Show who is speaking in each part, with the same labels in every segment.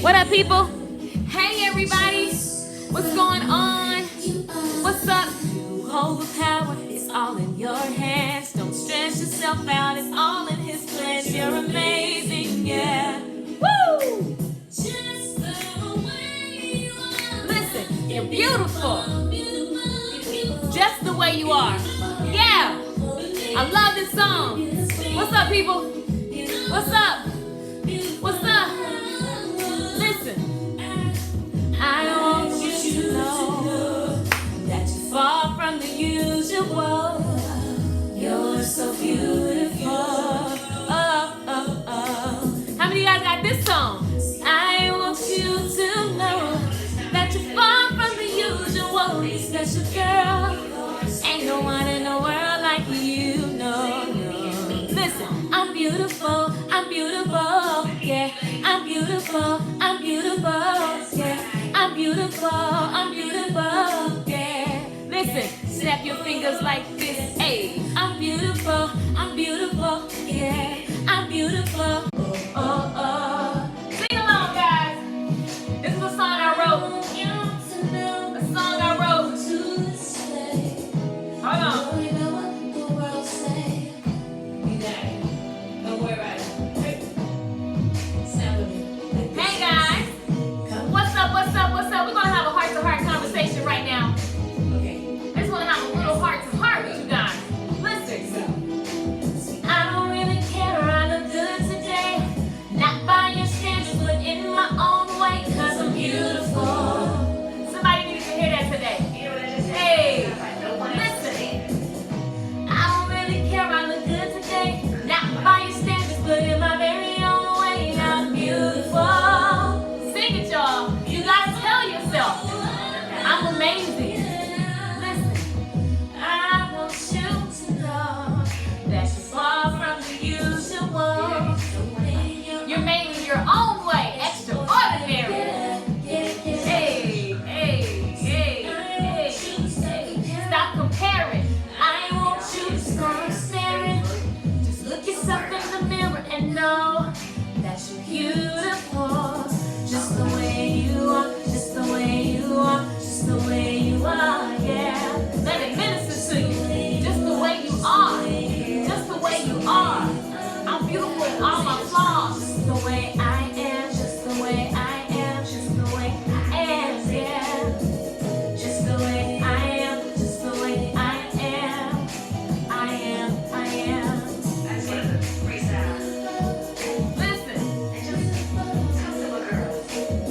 Speaker 1: What up, people? Hey, everybody. What's going on? What's up? Hold the power. It's all in your hands. Don't stress yourself out. It's all in His plans. You're amazing, yeah. Woo! Listen, you're beautiful. Just the way you are. Yeah. I love this song. What's up, people? What's up? What's up? Listen. I want you to know that you're far from the usual. You're so beautiful. How many of you guys got this song? I want you to know that you're far from the usual. You're special, girl. Ain't no one in the world like you, no. Listen, I'm beautiful, yeah. I'm beautiful, yeah. I'm beautiful, yeah. Listen, snap your fingers like this, hey. I'm beautiful, yeah. I'm beautiful, Sing along, guys. This is a song I wrote. Hold on. Hey guys, what's up? We're gonna have a heart-to-heart conversation right now. Okay. I just wanna have a little heart-to-heart with you guys. Listen, I don't really care. I look good today, not by your standards, but in my own way, 'cause I'm beautiful. Somebody needs to hear that today. Hey, listen, I don't really care. I look good today, not by your standards, but in my very own way. I'm beautiful. Sing it, y'all. You gotta tell yourself, I'm amazing. Listen, I want you to know that you're far from the usual. You're made in your own way, extraordinary. Hey. Stop comparing. I want you to stop staring. Just look yourself in the mirror and know that you're beautiful. Just the way you are, just the way you are, just the way you are, yeah. Let it minister to you. Just the way you are, just the way you are. I'm beautiful in all my flaws. Just the way I am, just the way I am, just the way I am, yeah. Just the way I am, just the way I am. I am. Listen,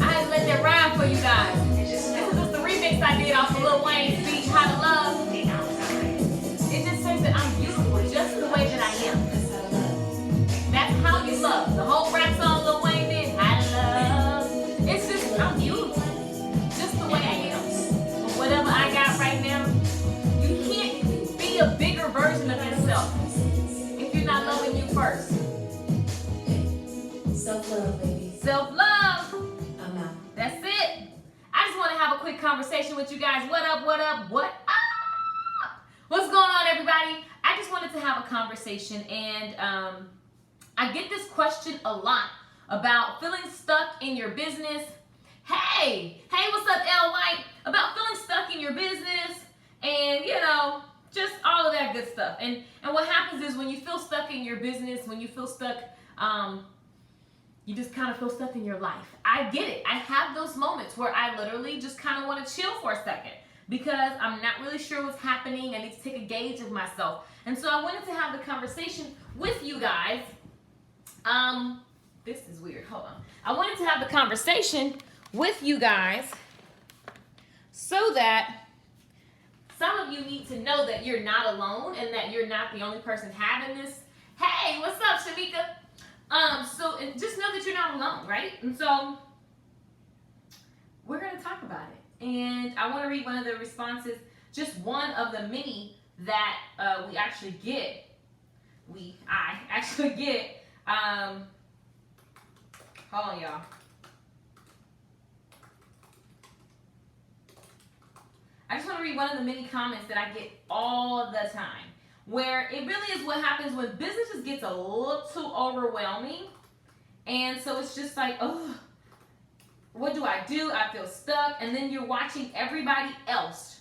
Speaker 1: I had to let that rhyme for you guys. This is just the remix I did off of Lil Wayne's beat, How to Love. It just says that I'm beautiful just the way that I am. That's how you love. The whole rap song Lil Wayne did, How to Love. It's just, I'm beautiful just the way I am. Whatever I got right now, you can't be a bigger version of yourself if you're not loving you first.
Speaker 2: Self-love, baby.
Speaker 1: Self-love.
Speaker 2: I'm out.
Speaker 1: That's it. I just want to have a quick conversation with you guys. What up? What's going on, everybody? I just wanted to have a conversation, and I get this question a lot about feeling stuck in your business. Hey, what's up, L. White? About feeling stuck in your business and, just all of that good stuff. And what happens is when you feel stuck in your business, when you feel stuck, you just kind of feel stuck in your life. I get it. I have those moments where I literally just kind of want to chill for a second because I'm not really sure what's happening. I need to take a gauge of myself. And so I wanted to have the conversation with you guys. This is weird. Hold on. I wanted to have the conversation with you guys so that some of you need to know that you're not alone and that you're not the only person having this. Hey, what's up, Shamika? So just know that you're not alone, right? And so we're going to talk about it. And I want to read one of the responses, just one of the many that I actually get. Hold on, y'all. I just want to read one of the many comments that I get all the time, where it really is what happens when business gets a little too overwhelming. And so it's just like, oh, what do I do? I feel stuck. And then you're watching everybody else.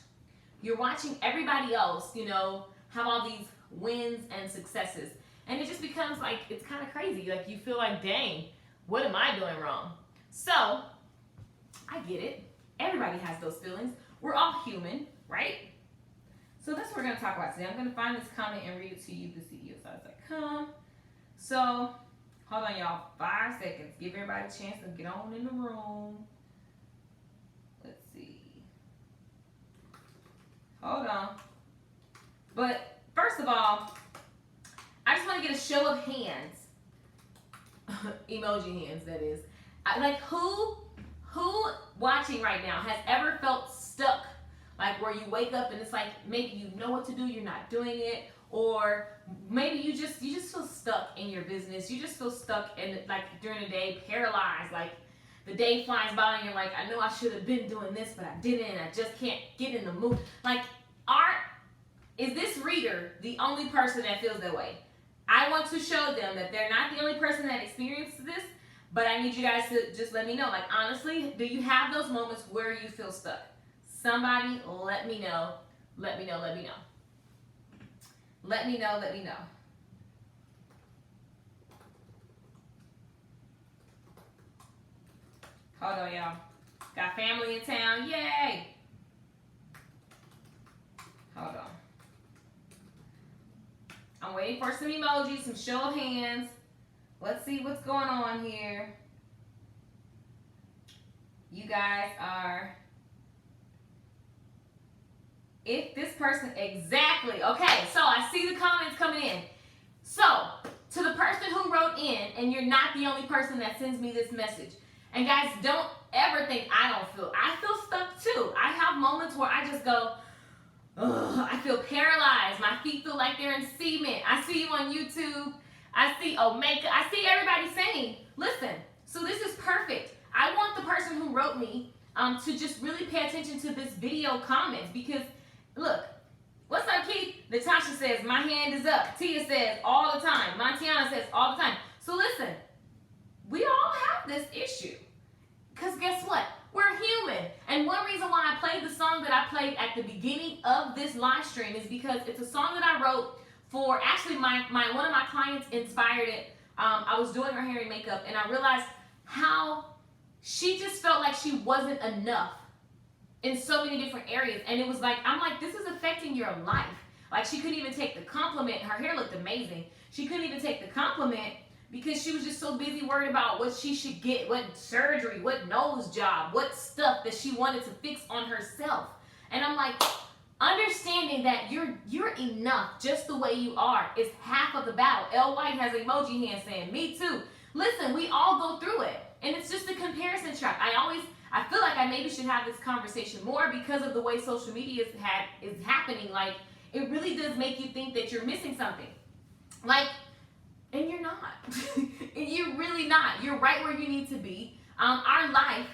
Speaker 1: You're watching everybody else, you know, have all these wins and successes. And it just becomes like, it's kind of crazy. Like you feel like, dang, what am I doing wrong? So, I get it. Everybody has those feelings. We're all human, right? So that's what we're going to talk about today. I'm going to find this comment and read it to you, the CEO. So I was like, come. So, hold on, y'all. 5 seconds. Give everybody a chance to get on in the room. Let's see. Hold on. But first of all, I just want to get a show of hands. Emoji hands, that is. Like who watching right now has ever felt stuck? Like where you wake up and it's like maybe you know what to do, you're not doing it, or maybe you just feel stuck in your business. You just feel stuck in like during the day, paralyzed. Like the day flies by and you're like, I know I should have been doing this, but I didn't. And I just can't get in the mood. Like, is this reader the only person that feels that way? I want to show them that they're not the only person that experiences this, but I need you guys to just let me know. Like, honestly, do you have those moments where you feel stuck? Somebody let me know. Let me know, let me know. Let me know, let me know. Hold on, y'all. Got family in town. Yay! Hold on. I'm waiting for some emojis, some show of hands. Let's see what's going on here. You guys are... If this person... Exactly. Okay, so I see the comments coming in. So, to the person who wrote in, and you're not the only person that sends me this message. And guys, don't ever think I don't feel. I feel stuck too. I have moments where I just go... Ugh, I feel paralyzed. My feet feel like they're in cement. I see you on YouTube. I see Omega. I see everybody saying, listen, so this is perfect. I want the person who wrote me to just really pay attention to this video comments because, look, what's up, Keith? Natasha says, my hand is up. Tia says, all the time. Montiana says, all the time. So listen, we all have this issue because guess what? We're human. And one reason why I played the song that I played at the beginning of this live stream is because it's a song that I wrote for, actually one of my clients inspired it. I was doing her hair and makeup and I realized how she just felt like she wasn't enough in so many different areas. And it was like, I'm like, this is affecting your life. Like she couldn't even take the compliment. Her hair looked amazing. She couldn't even take the compliment because she was just so busy worried about what she should get, what surgery, what nose job, what stuff that she wanted to fix on herself. And I'm like, understanding that you're enough just the way you are is half of the battle. L. White has an emoji hand saying, me too. Listen, we all go through it. And it's just a comparison trap. I feel like I maybe should have this conversation more because of the way social media is happening. Like, it really does make you think that you're missing something. Like, and you're not. You're really not. You're right where you need to be. Our life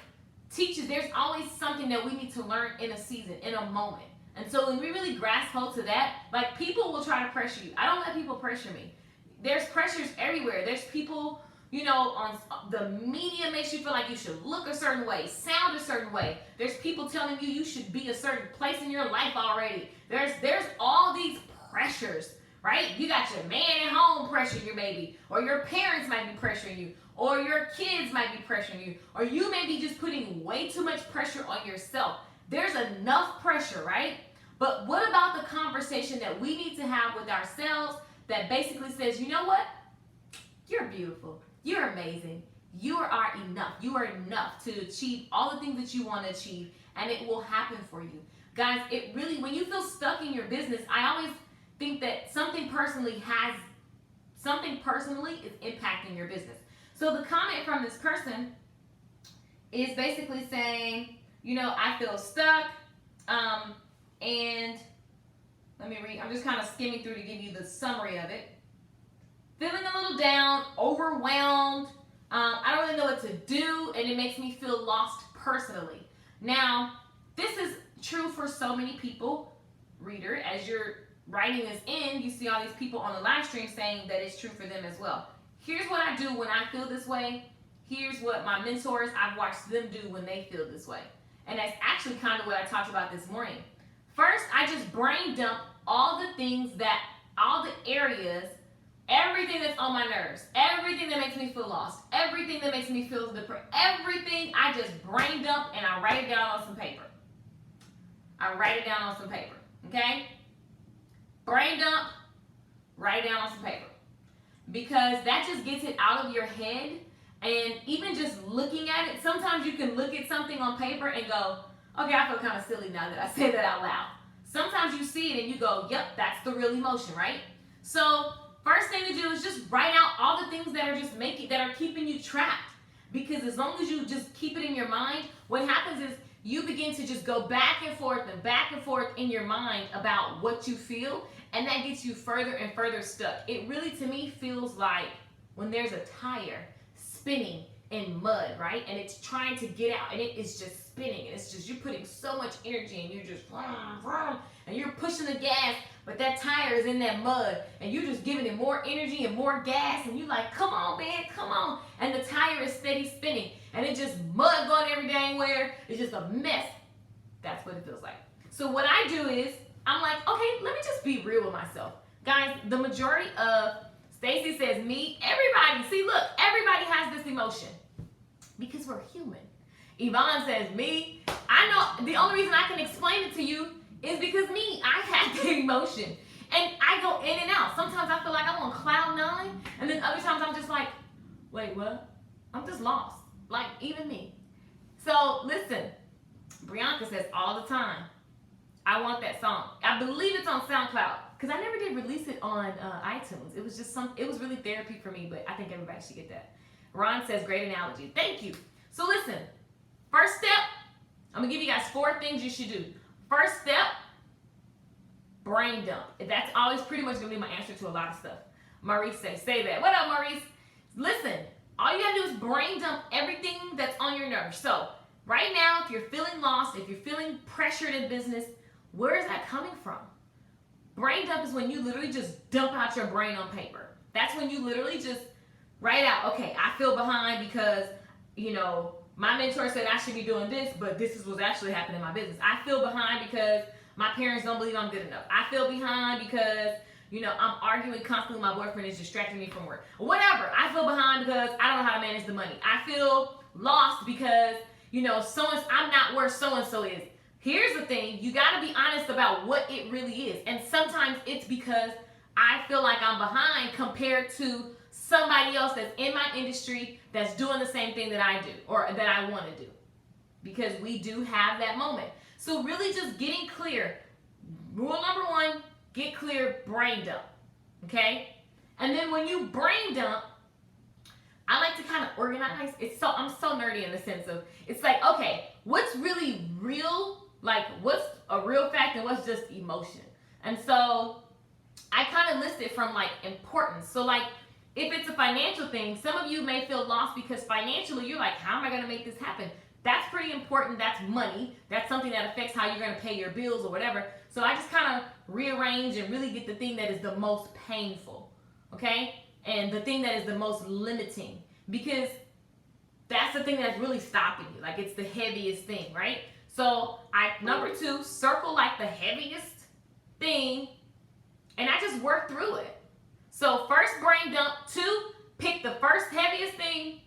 Speaker 1: teaches there's always something that we need to learn in a season, in a moment. And so when we really grasp hold to that, like people will try to pressure you. I don't let people pressure me. There's pressures everywhere. There's people, you know, on the media makes you feel like you should look a certain way, sound a certain way. There's people telling you should be a certain place in your life already. There's all these pressures. Right? You got your man at home pressuring you maybe, or your parents might be pressuring you, or your kids might be pressuring you, or you may be just putting way too much pressure on yourself. There's enough pressure, right? But what about the conversation that we need to have with ourselves that basically says, you know what? You're beautiful. You're amazing. You are enough. You are enough to achieve all the things that you want to achieve, and it will happen for you. Guys, it really, when you feel stuck in your business, I always think that something personally is impacting your business. So the comment from this person is basically saying, you know, I feel stuck, and let me read, I'm just kind of skimming through to give you the summary of it. Feeling a little down, overwhelmed, I don't really know what to do, and it makes me feel lost personally. Now, this is true for so many people, reader, as you're writing this in, you see all these people on the live stream saying that it's true for them as well. Here's what I do when I feel this way. here's what my mentors, I've watched them do when they feel this way. And that's actually kind of what I talked about this morning. First, I just brain dump all the things that, all the areas, everything that's on my nerves, everything that makes me feel lost, everything that makes me feel depressed, everything I just brain dump and I write it down on some paper. I write it down on some paper, okay? Brain dump, write it down on some paper. Because that just gets it out of your head. And even just looking at it, sometimes you can look at something on paper and go, okay, I feel kind of silly now that I say that out loud. Sometimes you see it and you go, yep, that's the real emotion, right? So first thing to do is just write out all the things that are just that are keeping you trapped. Because as long as you just keep it in your mind, what happens is you begin to just go back and forth in your mind about what you feel, and that gets you further and further stuck. It really, to me, feels like when there's a tire spinning in mud, right? And it's trying to get out, and it is just spinning, and it's just, you're putting so much energy, and you're just, and you're pushing the gas, but that tire is in that mud, and you're just giving it more energy and more gas, and you're like, come on, man, come on. And the tire is steady spinning, and it's just mud going every dang where. It's just a mess. That's what it feels like. So what I do is, I'm like, okay, let me just be real with myself. Guys, the majority of, Stacy says me, everybody, see, look, everybody has this emotion because we're human. Yvonne says me. I know the only reason I can explain it to you is because me, I have the emotion. And I go in and out. Sometimes I feel like I'm on cloud 9, and then other times I'm just like, wait, what? I'm just lost. Like, even me. So, listen, Brianka says all the time, I want that song. I believe it's on SoundCloud, because I never did release it on iTunes. It was just it was really therapy for me, but I think everybody should get that. Ron says, great analogy. Thank you. So listen, first step, I'm going to give you guys 4 things you should do. First step, brain dump. That's always pretty much going to be my answer to a lot of stuff. Maurice says, say that. What up, Maurice? Listen, all you got to do is brain dump everything that's on your nerves. So right now, if you're feeling lost, if you're feeling pressured in business, where is that coming from? Brain dump is when you literally just dump out your brain on paper. That's when you literally just write out, okay, I feel behind because, you know, my mentor said I should be doing this, but this is what's actually happening in my business. I feel behind because my parents don't believe I'm good enough. I feel behind because, you know, I'm arguing constantly with my boyfriend is distracting me from work. Whatever. I feel behind because I don't know how to manage the money. I feel lost because, you know, I'm not where so-and-so is. Here's the thing, you got to be honest about what it really is. And sometimes it's because I feel like I'm behind compared to somebody else that's in my industry that's doing the same thing that I do or that I want to do. Because we do have that moment. So really just getting clear. Rule number 1, get clear, brain dump. Okay? And then when you brain dump, I like to kind of organize. I'm so nerdy in the sense of, it's like, okay, what's really real? Like, what's a real fact and what's just emotion? And so I kind of list it from like importance. So like, if it's a financial thing, some of you may feel lost because financially you're like, how am I going to make this happen? That's pretty important. That's money. That's something that affects how you're going to pay your bills or whatever. So I just kind of rearrange and really get the thing that is the most painful, okay? And the thing that is the most limiting, because that's the thing that's really stopping you. Like, it's the heaviest thing, right? So number 2, circle like the heaviest thing, and I just work through it. So first brain dump, 2, pick the first heaviest thing,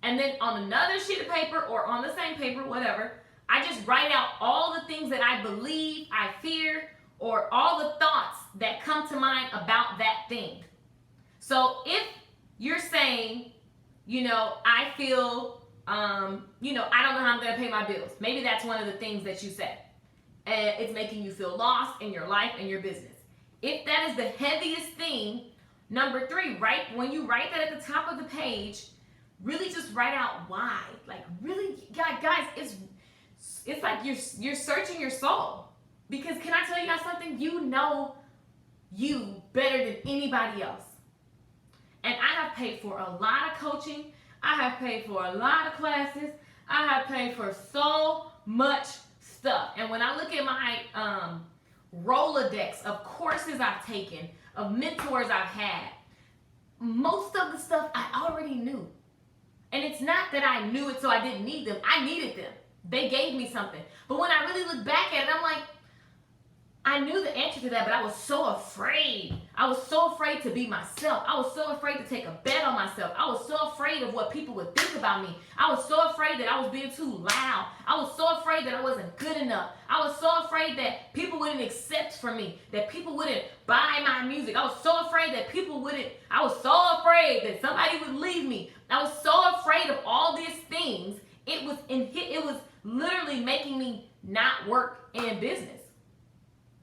Speaker 1: and then on another sheet of paper or on the same paper, whatever, I just write out all the things that I believe, I fear, or all the thoughts that come to mind about that thing. So if you're saying, you know, I feel, you know, I don't know how I'm going to pay my bills. Maybe that's one of the things that you said. And it's making you feel lost in your life and your business. If that is the heaviest thing, number 3, when you write that at the top of the page, really just write out why. Like, really, guys, it's like you're searching your soul. Because can I tell you guys something? You know you better than anybody else. And I have paid for a lot of coaching. I have paid for a lot of classes. I have paid for so much stuff. And when I look at my Rolodex of courses I've taken, of mentors I've had, most of the stuff I already knew. And it's not that I knew it so I didn't need them. I needed them. They gave me something. But when I really look back at it, I'm like, I knew the answer to that, but I was so afraid. I was so afraid to be myself. I was so afraid to take a bet on myself. I was so afraid of what people would think about me. I was so afraid that I was being too loud. I was so afraid that I wasn't good enough. I was so afraid that people wouldn't accept from me, that people wouldn't buy my music. I was so afraid that people wouldn't, I was so afraid that somebody would leave me. I was so afraid of all these things. It was literally making me not work in business.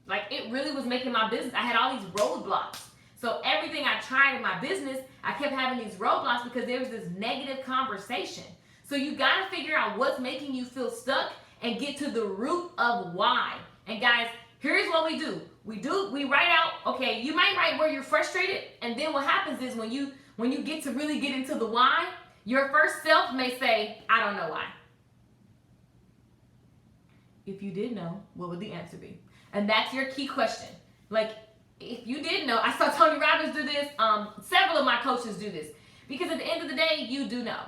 Speaker 1: Like, it really was making my business. I had all these roadblocks. So everything I tried in my business, I kept having these roadblocks because there was this negative conversation. So you got to figure out what's making you feel stuck and get to the root of why. And guys, here's what we do. We write out, okay, you might write where you're frustrated. And then what happens is when you get to really get into the why, your first self may say, I don't know why. If you did know, what would the answer be? And that's your key question. Like, if you did know, I saw Tony Robbins do this. Several of my coaches do this. Because at the end of the day, you do know.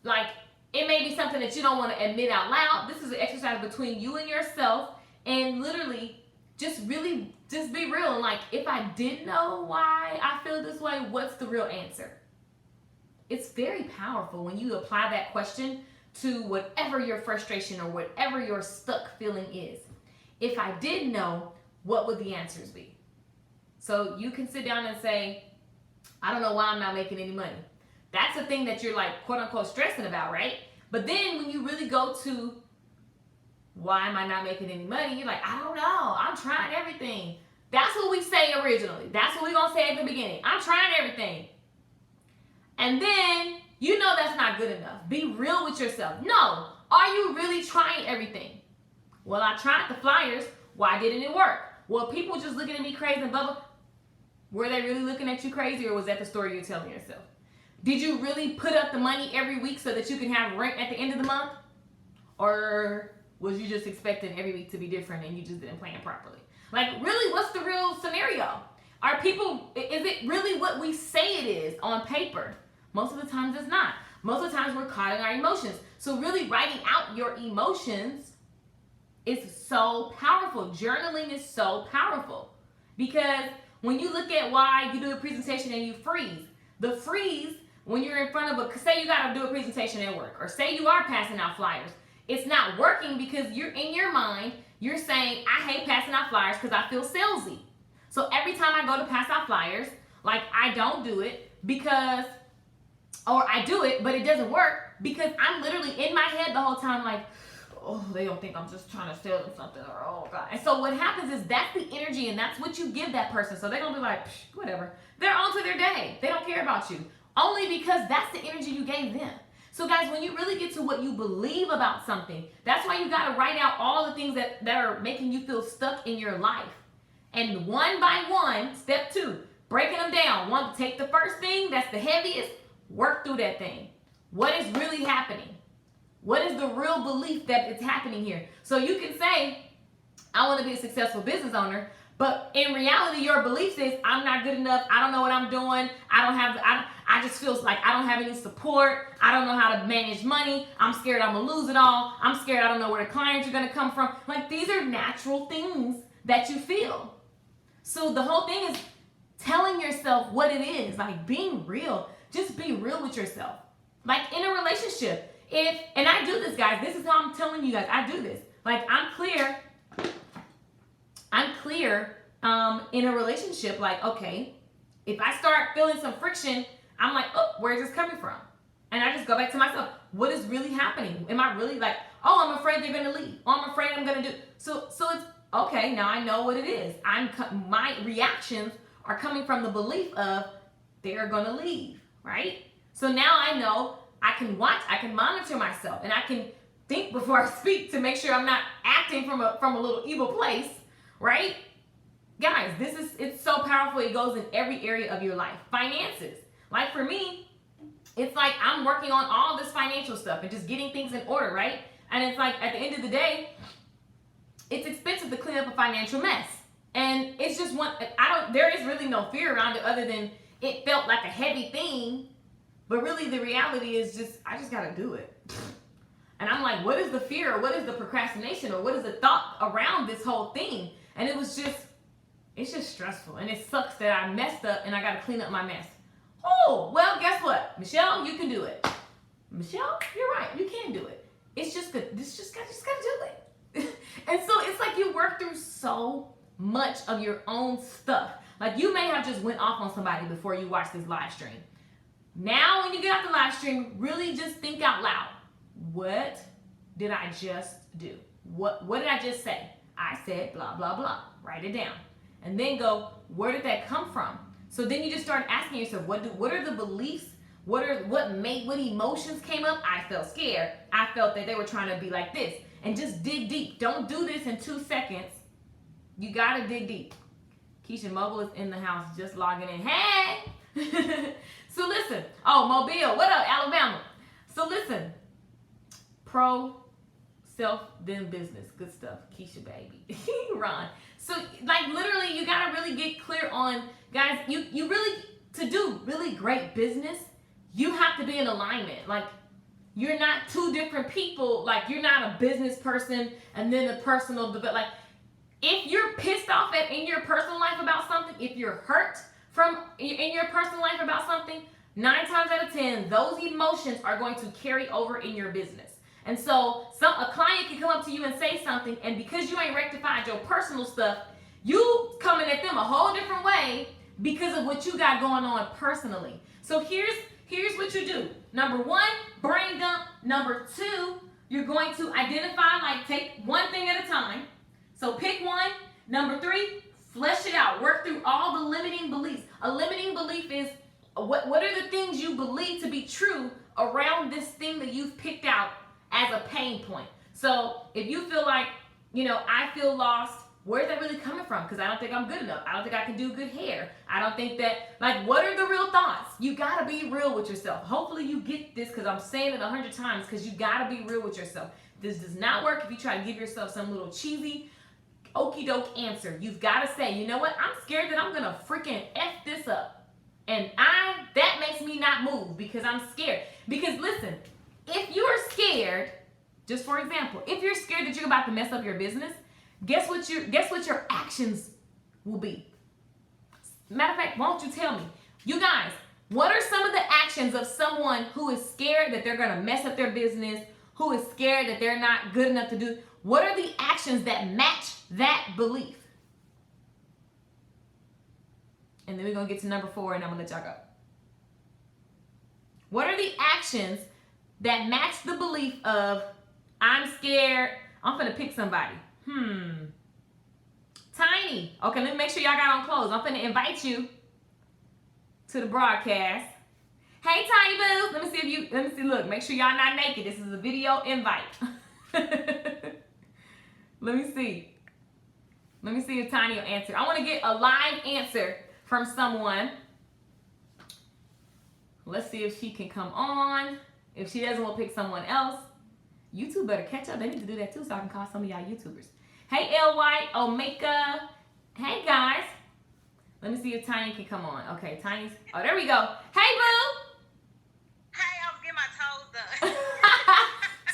Speaker 1: Like, it may be something that you don't want to admit out loud. This is an exercise between you and yourself. And literally, just be real. And like, if I did know why I feel this way, what's the real answer? It's very powerful when you apply that question to whatever your frustration or whatever your stuck feeling is. If I did know, what would the answers be? So you can sit down and say, I don't know why I'm not making any money. That's a thing that you're like, quote unquote, stressing about, right? But then when you really go to, why am I not making any money? You're like, I don't know. I'm trying everything. That's what we say originally. That's what we're going to say at the beginning. I'm trying everything. And then you know that's not good enough. Be real with yourself. No. Are you really trying everything? Well, I tried the flyers. Why didn't it work? Well, people just looking at me crazy and blah, blah. Were they really looking at you crazy, or was that the story you're telling yourself? Did you really put up the money every week so that you can have rent at the end of the month? Or was you just expecting every week to be different and you just didn't plan properly? Like, really, what's the real scenario? Is it really what we say it is on paper? Most of the times it's not. Most of the times we're caught in our emotions. So really writing out your emotions is so powerful. Journaling is so powerful. Because when you look at why you do a presentation and you freeze, the freeze, when you're in front of say you got to do a presentation at work, or say you are passing out flyers, it's not working because you're in your mind, you're saying, I hate passing out flyers because I feel salesy. So every time I go to pass out flyers, like, I don't do it because, or I do it, but it doesn't work because I'm literally in my head the whole time like, oh, they don't think I'm just trying to sell them something, or oh God. And so what happens is that's the energy and that's what you give that person. So they're going to be like, whatever. They're on to their day. They don't care about you. Only because that's the energy you gave them. So guys, when you really get to what you believe about something, that's why you got to write out all the things that are making you feel stuck in your life. And one by one, step 2, breaking them down. One, take the first thing, that's the heaviest, work through that thing. What is really happening? What is the real belief that it's happening here? So you can say, I want to be a successful business owner, but in reality, your belief is, I'm not good enough. I don't know what I'm doing. I just feel like I don't have any support. I don't know how to manage money. I'm scared I'm going to lose it all. I'm scared I don't know where the clients are going to come from. Like, these are natural things that you feel. So the whole thing is telling yourself what it is, like being real. Just be real with yourself. Like in a relationship. And I do this, guys. This is how I'm telling you guys. I do this. Like, I'm clear in a relationship. Like, okay, if I start feeling some friction, I'm like, oh, where's this coming from? And I just go back to myself. What is really happening? Am I really like, oh, I'm afraid they're going to leave. Oh, I'm afraid I'm going to do. So it's, okay, now I know what it is. My reactions are coming from the belief of they're going to leave, right? So now I know I can watch, I can monitor myself, and I can think before I speak to make sure I'm not acting from a little evil place, right? Guys, it's so powerful. It goes in every area of your life. Finances. Like for me, it's like I'm working on all this financial stuff and just getting things in order, right? And it's like at the end of the day, it's expensive to clean up a financial mess. And it's just there is really no fear around it other than it felt like a heavy thing. But really, the reality is I just got to do it. And I'm like, what is the fear, or what is the procrastination, or what is the thought around this whole thing? And it's just stressful. And it sucks that I messed up and I got to clean up my mess. Oh, well, guess what? Michelle, you can do it. Michelle, you're right. You can do it. It's just good. You just got to do it. And so it's like you work through so much of your own stuff. Like you may have just went off on somebody before you watch this live stream. Now, when you get out the live stream, really just think out loud. What did I just do? What did I just say? I said blah, blah, blah. Write it down. And then go, where did that come from? So then you just start asking yourself, what are the beliefs? What emotions came up? I felt scared. I felt that they were trying to be like this. And just dig deep. Don't do this in 2 seconds. You gotta dig deep. Keisha Mobile is in the house, just logging in. Hey! So listen. Oh, Mobile. What up, Alabama? So listen. Pro, self, then business. Good stuff. Keisha, baby. Ron. So, like, literally, you got to really get clear on, guys, you really, to do really great business, you have to be in alignment. Like, you're not two different people. Like, you're not a business person and then a personal development. Like, if you're pissed off in your personal life about something, if you're hurt in your personal life about something, 9 times out of 10, those emotions are going to carry over in your business. And so a client can come up to you and say something, and because you ain't rectified your personal stuff, you coming at them a whole different way because of what you got going on personally. So here's what you do. Number 1, brain dump. Number 2, you're going to identify, like, take one thing at a time. So pick one. Number 3, flesh it out. Work through all the limiting beliefs. A limiting belief is what are the things you believe to be true around this thing that you've picked out as a pain point. So if you feel like, I feel lost, where's that really coming from? Because I don't think I'm good enough. I don't think I can do good hair. I don't think that, like, what are the real thoughts? You got to be real with yourself. Hopefully you get this, because I'm saying it 100 times, because you got to be real with yourself. This does not work if you try to give yourself some little cheesy, okie doke answer. You've got to say, you know what? I'm scared that I'm going to freaking F this up. And that makes me not move because I'm scared. Because listen, if you're scared, just for example, if you're scared that you're about to mess up your business, guess what your actions will be? Matter of fact, why don't you tell me? You guys, what are some of the actions of someone who is scared that they're going to mess up their business, who is scared that they're not good enough to do? What are the actions that match that belief? And then we're going to get to number 4, and I'm going to let y'all go. What are the actions that match the belief of, I'm scared, I'm going to pick somebody? Tiny. Okay, let me make sure y'all got on clothes. I'm going to invite you to the broadcast. Hey, Tiny Boo. Let me see, look, make sure y'all not naked. This is a video invite. Let me see if Tiny will answer. I want to get a live answer from someone. Let's see if she can come on. If she doesn't, we'll pick someone else. YouTube better catch up. They need to do that too, so I can call some of y'all YouTubers. Hey, L White, Omeka. Hey, guys. Let me see if Tiny can come on. Okay, Tiny's. Oh, there we go. Hey, boo.
Speaker 2: Hey, I was getting my toes done.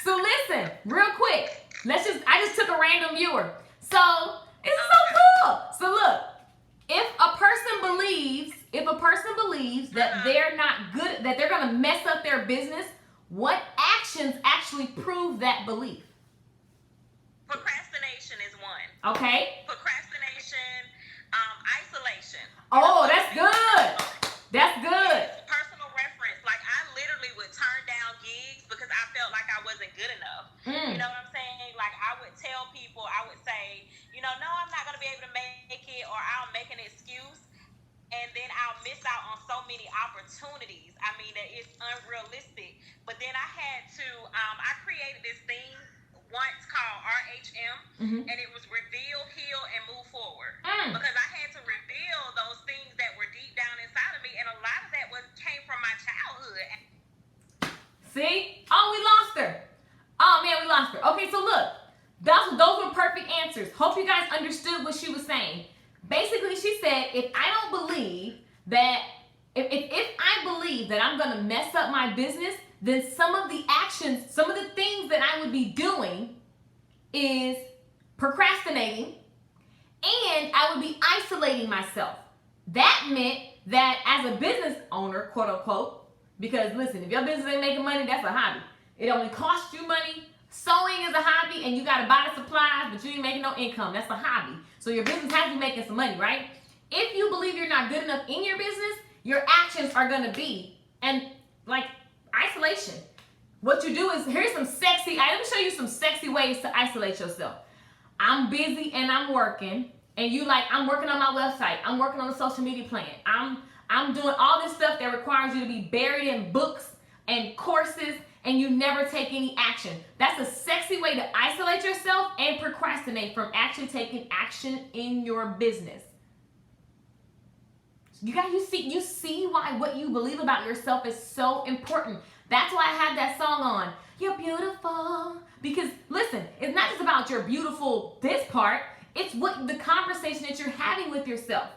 Speaker 1: So listen, real quick. I just took a random viewer. So it's so cool. So look, if a person believes that they're not good, that they're gonna mess up their business, what actions actually prove that belief?
Speaker 2: Procrastination is one.
Speaker 1: Okay.
Speaker 2: Procrastination, isolation.
Speaker 1: Oh, that's good. That's good.
Speaker 2: Personal reference. Like, I literally would turn down gigs because I felt like I wasn't good enough. You know what I'm saying? Like, I would tell people, I would say, no, I'm not going to be able to make it, or I'll make an excuse, and then I'll miss out on so many opportunities. I mean, that it's unrealistic. But then I had to, I created this thing once called RHM, and it was reveal, heal, and move forward. Because I had to reveal those things that were deep down inside of me, and a lot of that came from my childhood.
Speaker 1: See? Oh, we lost her. Oh, man, we lost her. Okay, so look. Those were perfect answers. Hope you guys understood what she was saying. Basically, she said, if I don't believe that If I believe that I'm going to mess up my business, then some of the actions, some of the things that I would be doing is procrastinating, and I would be isolating myself. That meant that as a business owner, quote unquote, because listen, if your business ain't making money, that's a hobby. It only costs you money. Sewing is a hobby, and you got to buy the supplies, but you ain't making no income. That's a hobby. So your business has to be making some money, right? If you believe you're not good enough in your business, your actions are going to be, and like isolation. What you do is, let me show you some sexy ways to isolate yourself. I'm busy and I'm working, and you like, I'm working on my website. I'm working on a social media plan. I'm doing all this stuff that requires you to be buried in books and courses, and you never take any action. That's a sexy way to isolate yourself and procrastinate from actually taking action in your business. You see why what you believe about yourself is so important. That's why I had that song on. You're beautiful. Because listen, it's not just about your beautiful this part. It's what the conversation that you're having with yourself.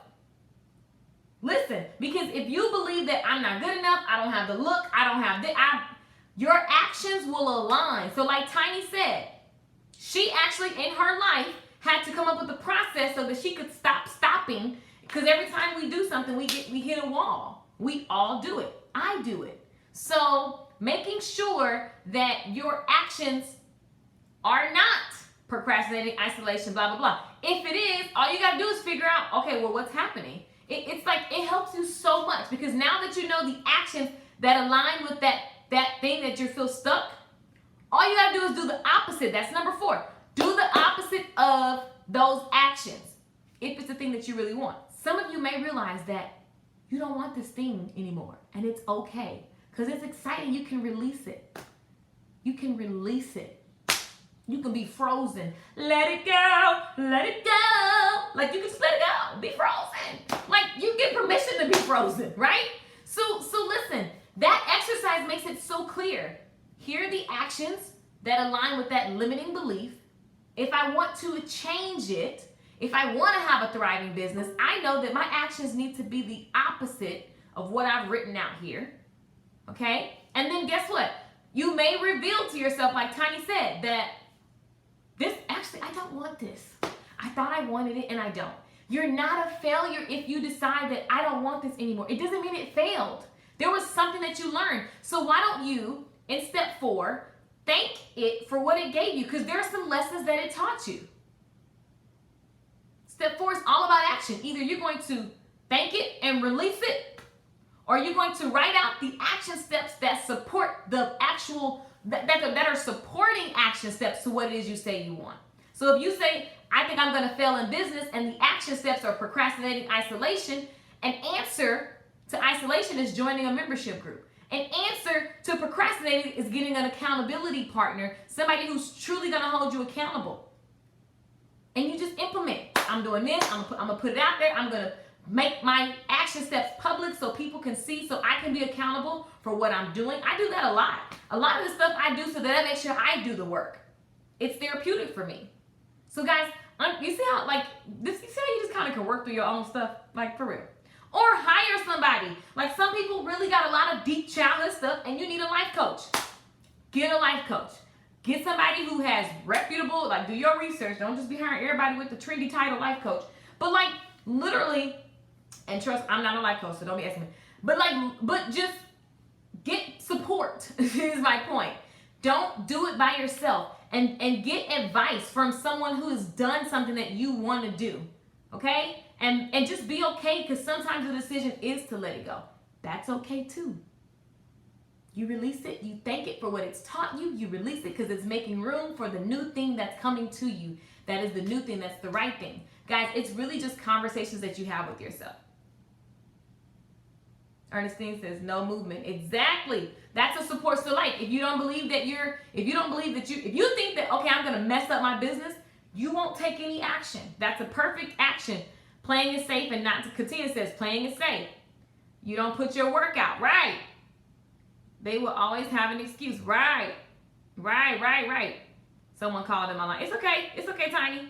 Speaker 1: Listen, because if you believe that I'm not good enough, I don't have the look, I don't have this, your actions will align. So like Tiny said, she actually in her life had to come up with a process so that she could stop stopping. Because every time we do something, we hit a wall. We all do it. I do it. So making sure that your actions are not procrastinating, isolation, blah, blah, blah. If it is, all you got to do is figure out, okay, well, what's happening? It's like it helps you so much, because now that you know the actions that align with that thing that you feel stuck, all you got to do is do the opposite. That's number 4. Do the opposite of those actions if it's the thing that you really want. Some of you may realize that you don't want this thing anymore, and it's okay, because it's exciting. You can release it. You can release it. You can be frozen. Let it go. Let it go. Like you can just let it go. Be frozen. Like you get permission to be frozen, right? So listen, that exercise makes it so clear. Here are the actions that align with that limiting belief. If I want to change it, if I want to have a thriving business, I know that my actions need to be the opposite of what I've written out here. Okay? And then guess what? You may reveal to yourself, like Tiny said, that I don't want this. I thought I wanted it and I don't. You're not a failure if you decide that I don't want this anymore. It doesn't mean it failed. There was something that you learned. So why don't you, in step 4, thank it for what it gave you? Because there are some lessons that it taught you. Step 4 is all about action. Either you're going to thank it and release it, or you're going to write out the action steps that support the actual, that are supporting action steps to what it is you say you want. So if you say, I think I'm going to fail in business, and the action steps are procrastinating, isolation, an answer to isolation is joining a membership group. An answer to procrastinating is getting an accountability partner, somebody who's truly going to hold you accountable. And you just implement. I'm doing this. I'm going to put it out there. I'm going to make my action steps public so people can see, so I can be accountable for what I'm doing. I do that a lot. A lot of the stuff I do so that I make sure I do the work. It's therapeutic for me. So guys, you see how you just kind of can work through your own stuff, like for real. Or hire somebody. Like some people really got a lot of deep childhood stuff and you need a life coach. Get a life coach. Get somebody who has reputable, like do your research. Don't just be hiring everybody with the trendy title life coach. But like literally, and trust, I'm not a life coach, so don't be asking me. But just get support is my point. Don't do it by yourself, and get advice from someone who has done something that you want to do. Okay? And just be okay, because sometimes the decision is to let it go. That's okay too. You release it, you thank it for what it's taught you, you release it because it's making room for the new thing that's coming to you. That is the new thing, that's the right thing. Guys, it's really just conversations that you have with yourself. Ernestine says, no movement. Exactly. That's a support. So like, if you think that, okay, I'm going to mess up my business, you won't take any action. That's a perfect action. Playing it safe and not to continue. Says playing it safe. You don't put your work out. Right. They will always have an excuse. Right. Someone called in my line. It's okay. It's okay, Tiny.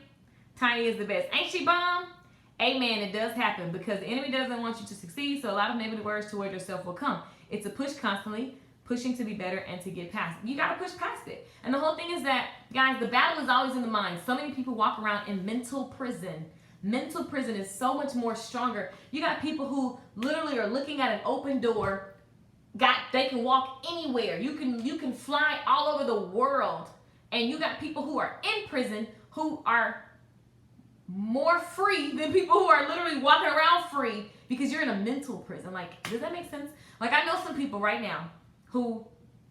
Speaker 1: Tiny is the best. Ain't she bomb? Amen, it does happen because the enemy doesn't want you to succeed, so a lot of negative words toward yourself will come. It's a push constantly, pushing to be better and to get past. You got to push past it. And the whole thing is that, guys, the battle is always in the mind. So many people walk around in mental prison. Mental prison is so much more stronger. You got people who literally are looking at an open door. They can walk anywhere. You can fly all over the world. And you got people who are in prison who are more free than people who are literally walking around free because you're in a mental prison. Like, does that make sense? Like, I know some people right now who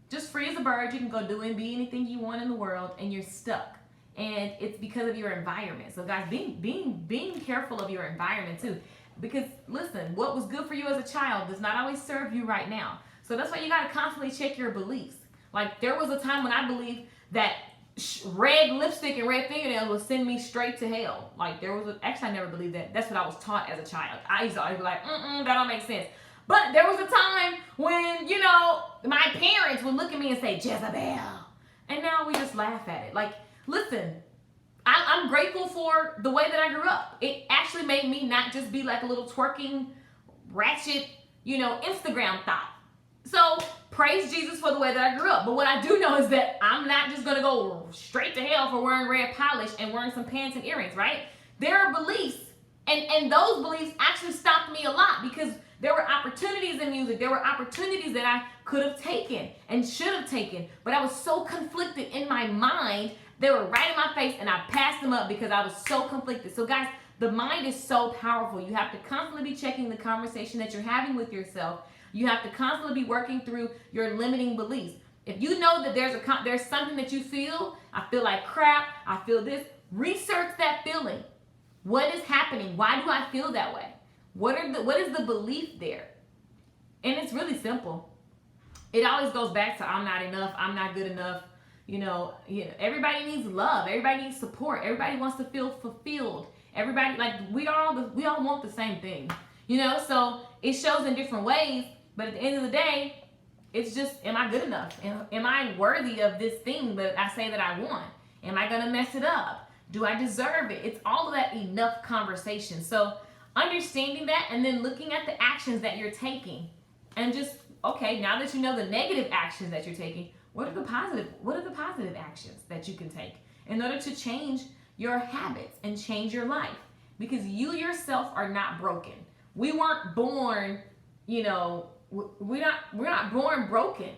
Speaker 1: just free as a bird, you can go do and be anything you want in the world, and you're stuck. And it's because of your environment. So guys, being careful of your environment too. Because listen, what was good for you as a child does not always serve you right now. So that's why you got to constantly check your beliefs. Like, there was a time when I believed that red lipstick and red fingernails would send me straight to hell. Like, actually I never believed that. That's what I was taught as a child. I used to always be like, that don't make sense. But there was a time when, my parents would look at me and say, Jezebel. And now we just laugh at it. Like, listen, I'm grateful for the way that I grew up. It actually made me not just be like a little twerking, ratchet, Instagram thought. So praise Jesus for the way that I grew up. But what I do know is that I'm not just going to go straight to hell for wearing red polish and wearing some pants and earrings, right? There are beliefs, and those beliefs actually stopped me a lot because there were opportunities in music. There were opportunities that I could have taken and should have taken, but I was so conflicted in my mind. They were right in my face, and I passed them up because I was so conflicted. So guys, the mind is so powerful. You have to constantly be checking the conversation that you're having with yourself. You have to constantly be working through your limiting beliefs. If you know that there's something that you feel, I feel like crap, I feel this, research that feeling. What is happening? Why do I feel that way? What is the belief there? And it's really simple. It always goes back to I'm not enough, I'm not good enough. Everybody needs love. Everybody needs support. Everybody wants to feel fulfilled. Everybody, like, we all want the same thing. So it shows in different ways, but at the end of the day, it's just, am I good enough? Am I worthy of this thing that I say that I want? Am I going to mess it up? Do I deserve it? It's all of that enough conversation. So understanding that and then looking at the actions that you're taking and just, okay, now that you know the negative actions that you're taking, what are the positive actions that you can take in order to change your habits and change your life? Because you yourself are not broken. We weren't born, we're not born broken.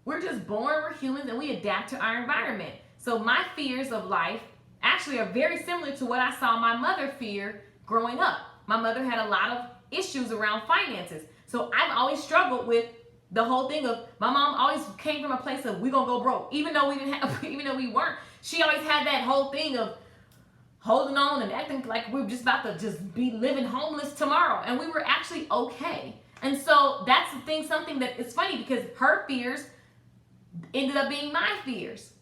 Speaker 1: We're just born, we're humans, and we adapt to our environment. So my fears of life actually are very similar to what I saw my mother fear growing up. My mother had a lot of issues around finances. So I've always struggled with the whole thing of, my mom always came from a place of, we're gonna go broke. Even though we weren't, she always had that whole thing of holding on and acting like we were just about to just be living homeless tomorrow. And we were actually okay. And so that's the thing, something that is funny because her fears ended up being my fears.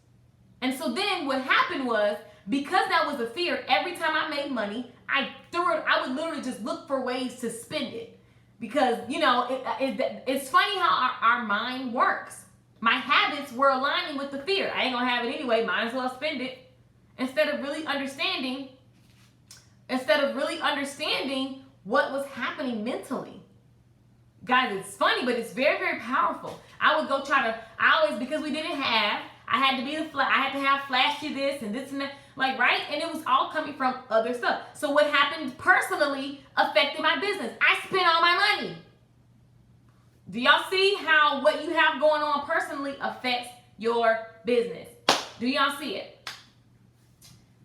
Speaker 1: And so then what happened was, because that was a fear, every time I made money, I would literally just look for ways to spend it. Because, it's funny how our mind works. My habits were aligning with the fear. I ain't gonna have it anyway, might as well spend it. Instead of really understanding what was happening mentally. Guys, it's funny, but it's very, very powerful. I would go because we didn't have, I had to have flashy this and this and that, like, right? And it was all coming from other stuff. So what happened personally affected my business. I spent all my money. Do y'all see how what you have going on personally affects your business? Do y'all see it?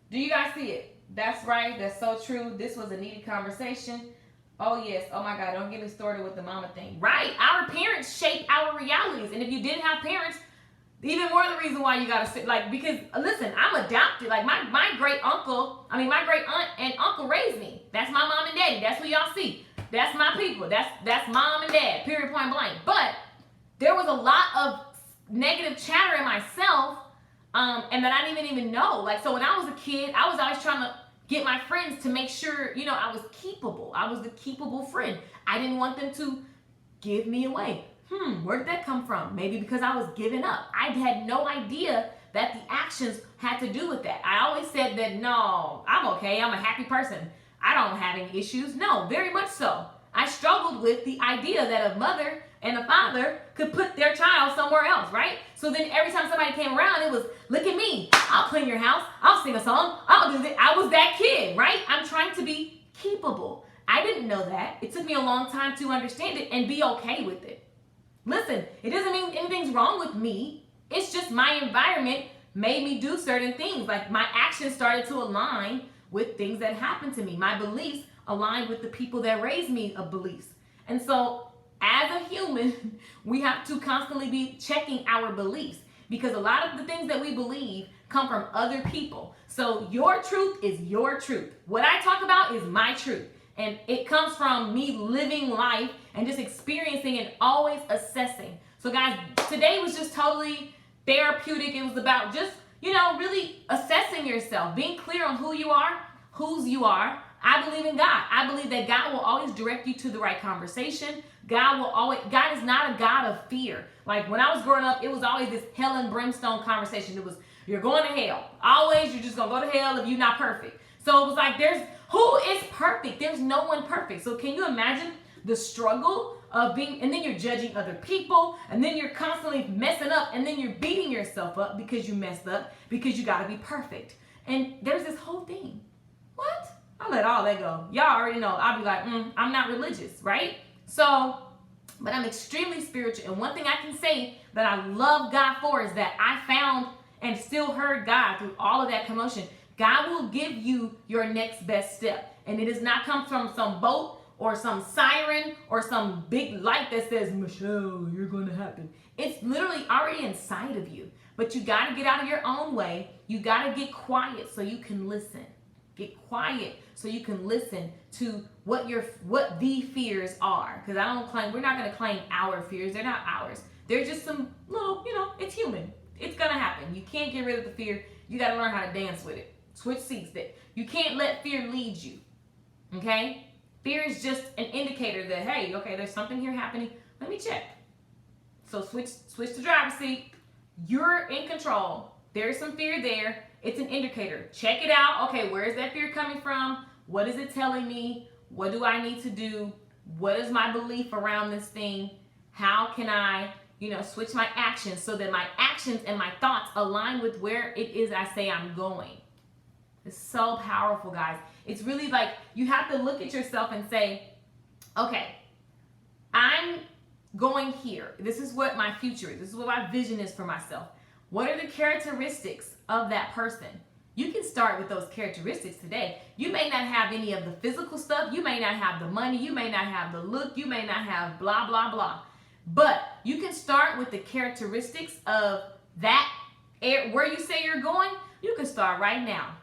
Speaker 1: Do you guys see it? That's right. That's so true. This was a needed conversation. Oh, yes. Oh, my God. Don't get me started with the mama thing. Right. Our parents shape our realities. And if you didn't have parents, even more the reason why you got to sit, because, listen, I'm adopted. Like, my great aunt and uncle raised me. That's my mom and daddy. That's who y'all see. That's my people. That's mom and dad, period, point blank. But there was a lot of negative chatter in myself, and that I didn't even know. Like, so when I was a kid, I was always trying to get my friends to make sure, I was keepable. I was the keepable friend. I didn't want them to give me away. Where did that come from? Maybe because I was giving up. I had no idea that the actions had to do with that. I always said that, no, I'm okay. I'm a happy person. I don't have any issues. No, very much so. I struggled with the idea that a mother and a father could put their child somewhere else, right? So then every time somebody came around, it was, look at me. I'll clean your house. I'll sing a song. I'll do this. I was that kid, right? I'm trying to be keepable. I didn't know that. It took me a long time to understand it and be okay with it. Listen, it doesn't mean anything's wrong with me. It's just my environment made me do certain things. Like my actions started to align with things that happened to me. My beliefs aligned with the people that raised me of beliefs. And so as a human, we have to constantly be checking our beliefs, because a lot of the things that we believe come from other people. So your truth is your truth. What I talk about is my truth. And it comes from me living life and just experiencing and always assessing. So guys, today was just totally therapeutic. It was about just, really assessing yourself, being clear on who you are, whose you are. I believe in God. I believe that God will always direct you to the right conversation. God is not a God of fear. Like when I was growing up, it was always this hell and brimstone conversation. It was, you're going to hell. Always, you're just going to go to hell if you're not perfect. So it was like, who is perfect? There's no one perfect. So can you imagine the struggle of being, and then you're judging other people, and then you're constantly messing up, and then you're beating yourself up because you messed up, because you got to be perfect. And there's this whole thing. What? I'll let all that go. Y'all already know. I'll be like, I'm not religious, right? So, but I'm extremely spiritual. And one thing I can say that I love God for is that I found and still heard God through all of that commotion. God will give you your next best step. And it does not come from some boat or some siren or some big light that says, Michelle, you're going to happen. It's literally already inside of you. But you got to get out of your own way. You got to get quiet so you can listen. Get quiet so you can listen to what the fears are. Because we're not going to claim our fears. They're not ours. They're just some little, it's human. It's going to happen. You can't get rid of the fear. You got to learn how to dance with it. Switch seats. You can't let fear lead you. Okay? Fear is just an indicator that, hey, okay, there's something here happening. Let me check. So switch the driver's seat. You're in control. There's some fear there. It's an indicator. Check it out. Okay, where is that fear coming from? What is it telling me? What do I need to do? What is my belief around this thing? How can I, switch my actions so that my actions and my thoughts align with where it is I say I'm going? It's so powerful, guys. It's really like you have to look at yourself and say, okay, I'm going here. This is what my future is. This is what my vision is for myself. What are the characteristics of that person? You can start with those characteristics today. You may not have any of the physical stuff. You may not have the money. You may not have the look. You may not have blah, blah, blah. But you can start with the characteristics of that, where you say you're going. You can start right now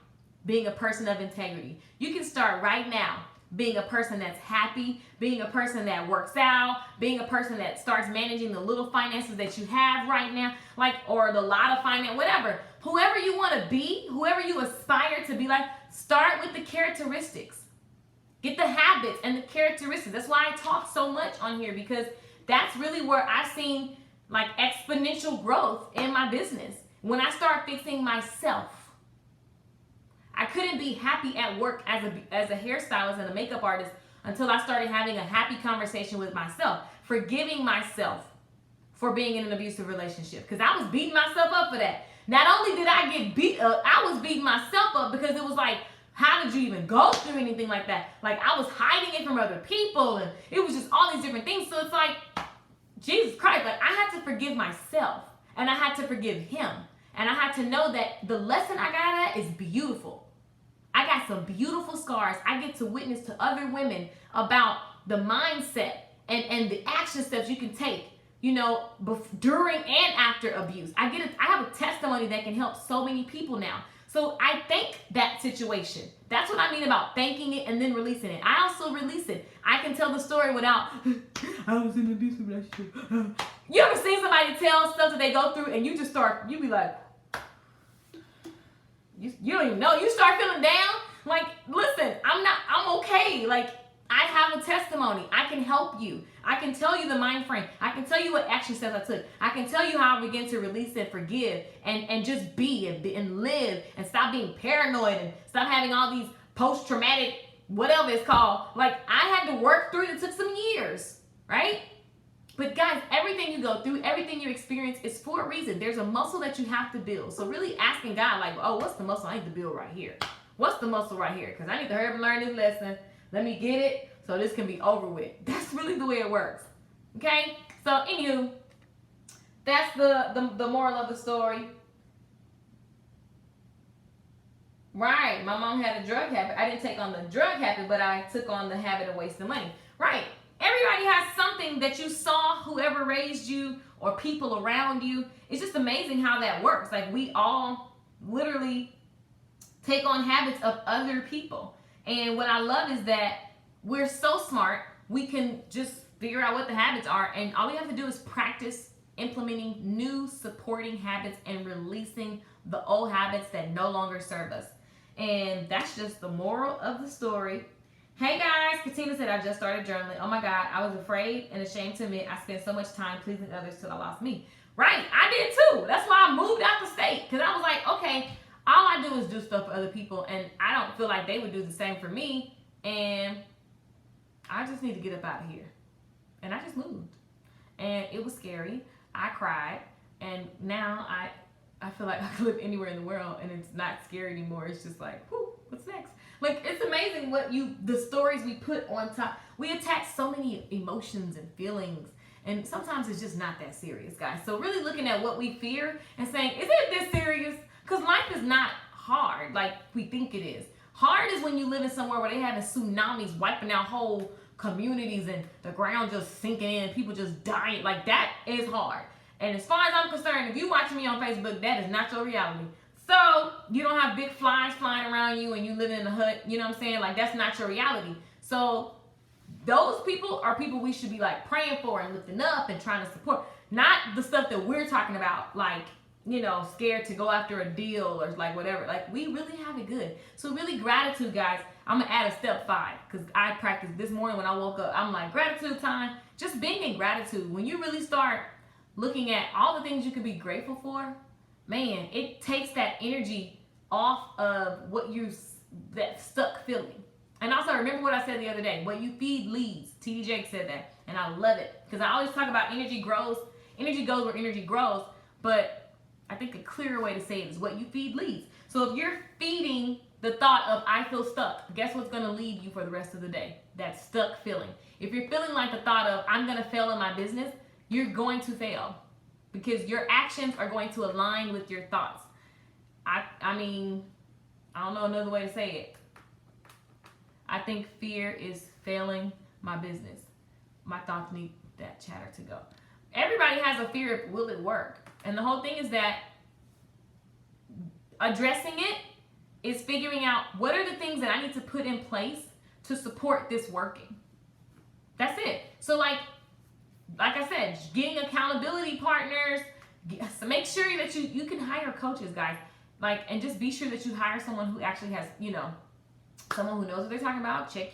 Speaker 1: being a person of integrity. You can start right now being a person that's happy, being a person that works out, being a person that starts managing the little finances that you have right now, or the lot of finance, whatever. Whoever you want to be, whoever you aspire to be like, start with the characteristics. Get the habits and the characteristics. That's why I talk so much on here, because that's really where I've seen exponential growth in my business. When I start fixing myself. I couldn't be happy at work as a hairstylist and a makeup artist until I started having a happy conversation with myself, forgiving myself for being in an abusive relationship, because I was beating myself up for that. Not only did I get beat up, I was beating myself up because it was like, how did you even go through anything like that? Like I was hiding it from other people, and it was just all these different things. So it's like, Jesus Christ, I had to forgive myself, and I had to forgive him. And I had to know that the lesson I got at is beautiful. I got some beautiful scars. I get to witness to other women about the mindset and the action steps you can take, during and after abuse. I have a testimony that can help so many people now. So I thank that situation. That's what I mean about thanking it and then releasing it. I also release it. I can tell the story without, I was in an abusive relationship. You ever seen somebody tell stuff that they go through and you be like, you don't even know. You start feeling down. Listen, I'm okay. I have a testimony. I can help you. I can tell you the mind frame. I can tell you what action steps I took. I can tell you how I begin to release and forgive and just be and live and stop being paranoid and stop having all these post-traumatic whatever it's called. Like, I had to work through it. It took some years, right? But guys, everything you go through, everything you experience is for a reason. There's a muscle that you have to build. So really asking God, like, oh, what's the muscle I need to build right here? What's the muscle right here? Because I need to hurry up and learn this lesson. Let me get it so this can be over with. That's really the way it works. Okay? So, anywho, that's the moral of the story. Right. My mom had a drug habit. I didn't take on the drug habit, but I took on the habit of wasting money. Right. Everybody has something that you saw, whoever raised you or people around you. It's just amazing how that works. Like, we all literally take on habits of other people. And what I love is that we're so smart, we can just figure out what the habits are. And all we have to do is practice implementing new supporting habits and releasing the old habits that no longer serve us. And that's just the moral of the story. Hey guys, Katina said, I just started journaling. Oh my God, I was afraid and ashamed to admit I spent so much time pleasing others till I lost me. Right, I did too. That's why I moved out the state. Because I was like, okay, all I do is do stuff for other people. And I don't feel like they would do the same for me. And I just need to get up out of here. And I just moved. And it was scary. I cried. And now I feel like I could live anywhere in the world and it's not scary anymore. It's just like, whew, what's next? Like, it's amazing what the stories we put on top. We attach so many emotions and feelings, and sometimes it's just not that serious, guys. So really looking at what we fear and saying, is it this serious? Because life is not hard like we think it is. Hard is when you live in somewhere where they having tsunamis wiping out whole communities and the ground just sinking in and people just dying. Like, that is hard. And as far as I'm concerned, if you're watching me on Facebook, that is not your reality. So you don't have big flies flying around you and you live in a hut, you know what I'm saying? Like, that's not your reality. So those people are people we should be like praying for and lifting up and trying to support. Not the stuff that we're talking about, like, you know, scared to go after a deal or like whatever. Like, we really have it good. So really, gratitude, guys. I'm gonna add a step 5 because I practiced this morning when I woke up. I'm like, gratitude time. Just being in gratitude. When you really start looking at all the things you could be grateful for, man, it takes that energy off of that stuck feeling. And also, remember what I said the other day, what you feed leads. T.D. Jakes said that, and I love it. Because I always talk about energy grows. Energy goes where energy grows, but I think a clearer way to say it is what you feed leads. So if you're feeding the thought of, I feel stuck, guess what's going to lead you for the rest of the day? That stuck feeling. If you're feeling like the thought of, I'm going to fail in my business, you're going to fail. Because your actions are going to align with your thoughts. I mean, I don't know another way to say it. I think fear is failing my business. My thoughts need that chatter to go. Everybody has a fear of, will it work? And the whole thing is that addressing it is figuring out what are the things that I need to put in place to support this working. That's it. So like I said, getting accountability partners. So make sure that you can hire coaches, guys. Like, and just be sure that you hire someone who actually has, you know, someone who knows what they're talking about. Check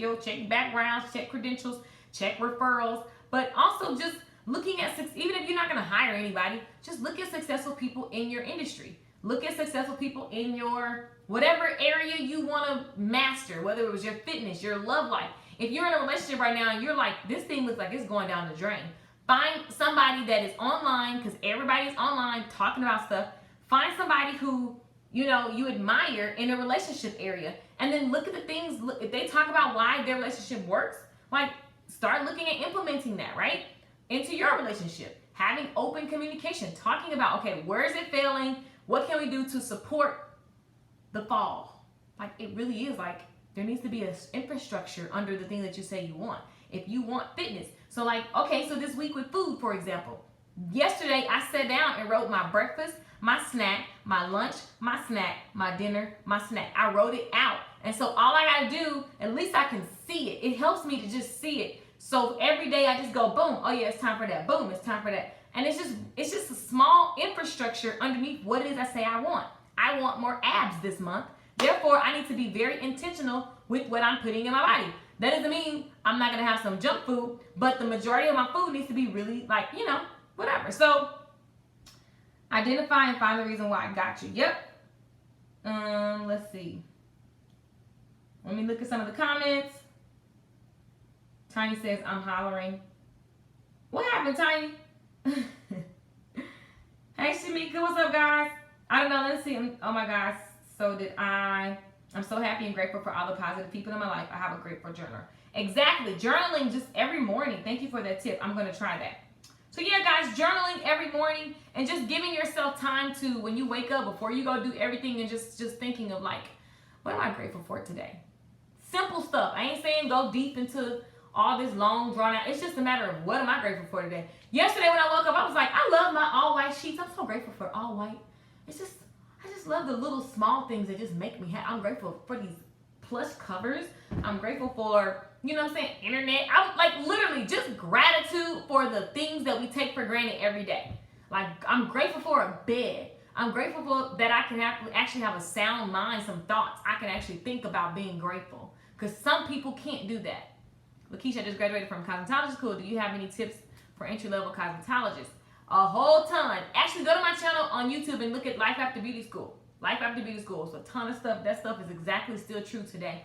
Speaker 1: backgrounds, check credentials, check referrals. But also just looking at, even if you're not going to hire anybody, just look at successful people in your industry. Look at successful people in your whatever area you want to master, whether it was your fitness, your love life. If you're in a relationship right now and you're like, this thing looks like it's going down the drain, find somebody that is online, because everybody's online talking about stuff. Find somebody who, you know, you admire in a relationship area, and then look at the things. If they talk about why their relationship works, like, start looking at implementing that, right, into your relationship. Having open communication, talking about, okay, where is it failing? What can we do to support the fall? Like, it really is like there needs to be an infrastructure under the thing that you say you want. If you want fitness. So like, okay, so this week with food, for example, yesterday I sat down and wrote my breakfast, my snack, my lunch, my snack, my dinner, my snack. I wrote it out. And so all I gotta do, at least I can see it. It helps me to just see it. So every day I just go, boom, oh yeah, it's time for that. Boom, it's time for that. And it's just a small infrastructure underneath what it is I say I want. I want more abs this month. Therefore, I need to be very intentional with what I'm putting in my body. That doesn't mean I'm not going to have some junk food, but the majority of my food needs to be really, like, you know, whatever. So, identify and find the reason why I got you. Yep. Let's see. Let me look at some of the comments. Tiny says, I'm hollering. What happened, Tiny? Hey, Shamika, what's up, guys? I don't know. Let's see. Oh, my gosh. So did I. I'm so happy and grateful for all the positive people in my life. I have a grateful journal. Exactly. Journaling just every morning. Thank you for that tip. I'm going to try that. So, yeah, guys, journaling every morning and just giving yourself time to, when you wake up, before you go do everything, and just thinking of, like, what am I grateful for today? Simple stuff. I ain't saying go deep into all this long drawn out. It's just a matter of what am I grateful for today. Yesterday when I woke up, I was like, I love my all white sheets. I'm so grateful for all white. It's just, I just love the little small things that just make me happy. I'm grateful for these plush covers. I'm grateful for, you know what I'm saying, internet. I'm like literally just gratitude for the things that we take for granted every day. Like I'm grateful for a bed. I'm grateful for that I can actually have a sound mind, some thoughts. I can actually think about being grateful. Because some people can't do that. Lakeisha just graduated from cosmetology school. Do you have any tips for entry-level cosmetologists? A whole ton. Actually, go to my channel on YouTube and look at Life After Beauty School. Life After Beauty School. It's a ton of stuff. That stuff is exactly still true today.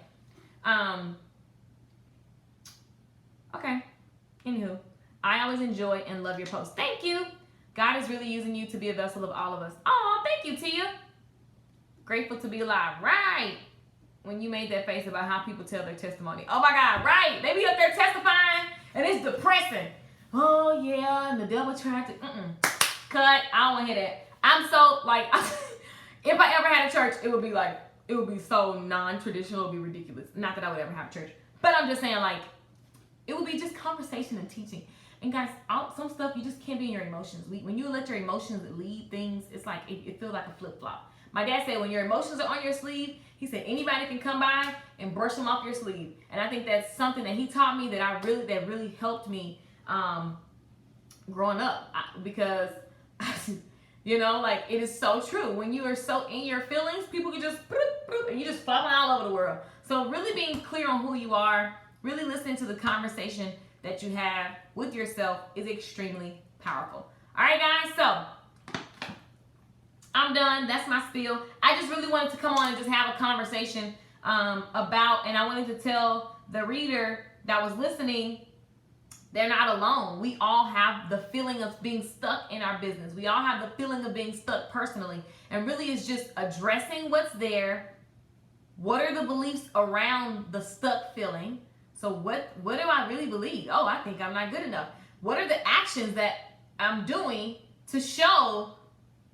Speaker 1: Okay. Anywho, I always enjoy and love your posts. Thank you. God is really using you to be a vessel of all of us. Oh, thank you, Tia. Grateful to be alive. Right. When you made that face about how people tell their testimony. Oh my God, right. They be up there testifying and it's depressing. Oh yeah, and the devil tried to, cut. I don't want to hear that. I'm so, like, if I ever had a church, it would be so non-traditional, it would be ridiculous. Not that I would ever have a church. But I'm just saying, like, it would be just conversation and teaching. And guys, some stuff, you just can't be in your emotions. When you let your emotions lead things, it's like, it feels like a flip-flop. My dad said when your emotions are on your sleeve, he said anybody can come by and brush them off your sleeve. And I think that's something that he taught me that really helped me growing up. Because, you know, like it is so true. When you are so in your feelings, people can just, and you just falling all over the world. So really being clear on who you are, really listening to the conversation that you have with yourself is extremely powerful. All right, guys, so I'm done. That's my spiel. I just really wanted to come on and just have a conversation about, and I wanted to tell the reader that was listening, they're not alone. We all have the feeling of being stuck in our business. We all have the feeling of being stuck personally. And really it's just addressing what's there. What are the beliefs around the stuck feeling? So what do I really believe? Oh, I think I'm not good enough. What are the actions that I'm doing to show,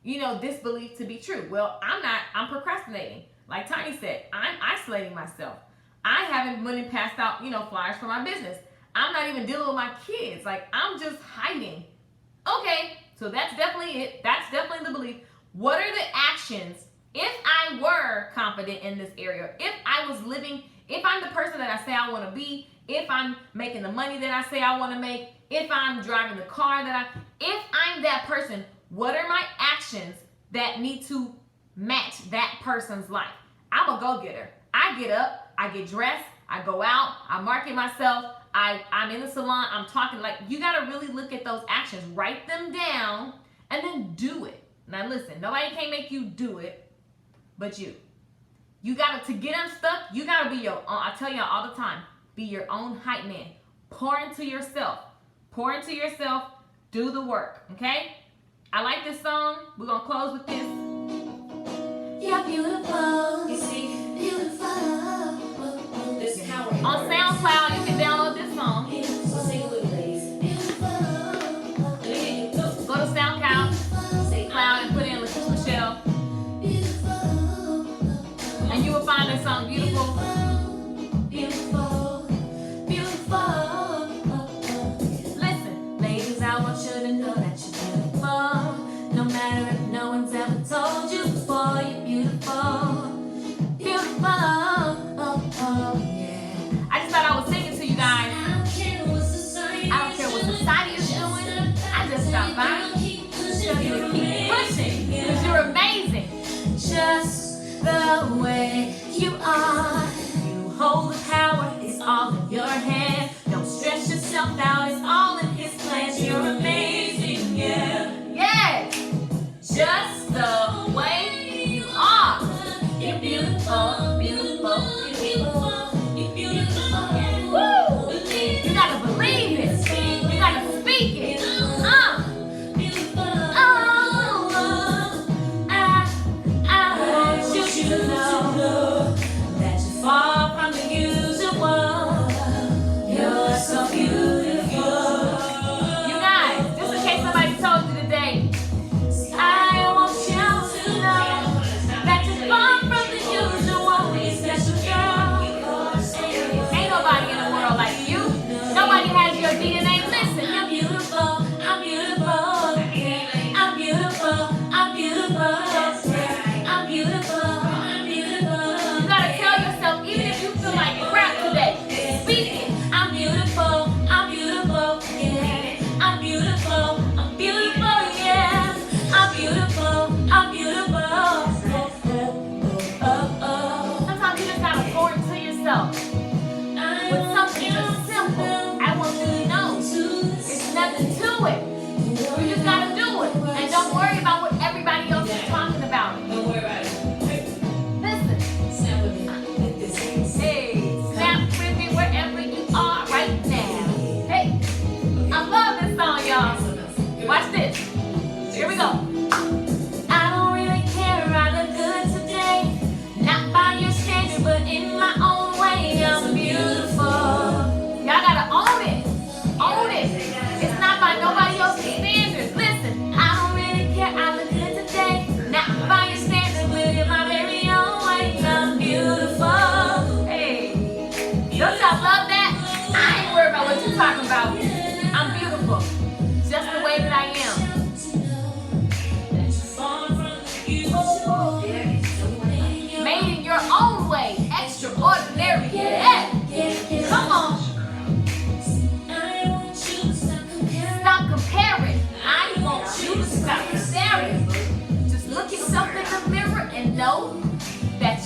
Speaker 1: you know, this belief to be true? Well, I'm procrastinating. Like Tiny said, I'm isolating myself. I haven't went and passed out, you know, flyers for my business. I'm not even dealing with my kids. Like, I'm just hiding. Okay, so that's definitely it. That's definitely the belief. What are the actions if I were confident in this area? If I was living, if I'm the person that I say I want to be, if I'm making the money that I say I want to make, if I'm driving the car if I'm that person, what are my actions that need to match that person's life? I'm a go-getter. I get up, I get dressed, I go out, I market myself, I'm in the salon, I'm talking. Like, you got to really look at those actions, write them down, and then do it. Now listen, nobody can make you do it but you. You got to get unstuck, you got to be your own. I tell y'all all the time, be your own hype man. Pour into yourself. Pour into yourself, do the work, okay? I like this song. We're going to close with this.
Speaker 3: You're beautiful. You see, beautiful. This is how
Speaker 1: on SoundCloud, you can download this song.
Speaker 3: So sing it with me, please. Beautiful.
Speaker 1: Go to SoundCloud and put in Lakeisha Michelle. And you will find this song beautiful.
Speaker 3: Beautiful. Beautiful.
Speaker 1: Listen.
Speaker 3: Ladies, I want you to know that you're beautiful. No matter if no one's ever told you before, you're beautiful. Beautiful. Oh, yeah.
Speaker 1: I just thought I would sing it to you guys.
Speaker 3: I don't care what society
Speaker 1: is doing. I just stopped by. Tell you to keep pushing because you're amazing.
Speaker 3: Just the way you are.
Speaker 1: You hold the power.
Speaker 3: It's all in your hand. Don't stress yourself out. It's all in His plans. You're amazing, yeah.
Speaker 1: Yes. Just the way you are.
Speaker 3: You're beautiful, beautiful, beautiful.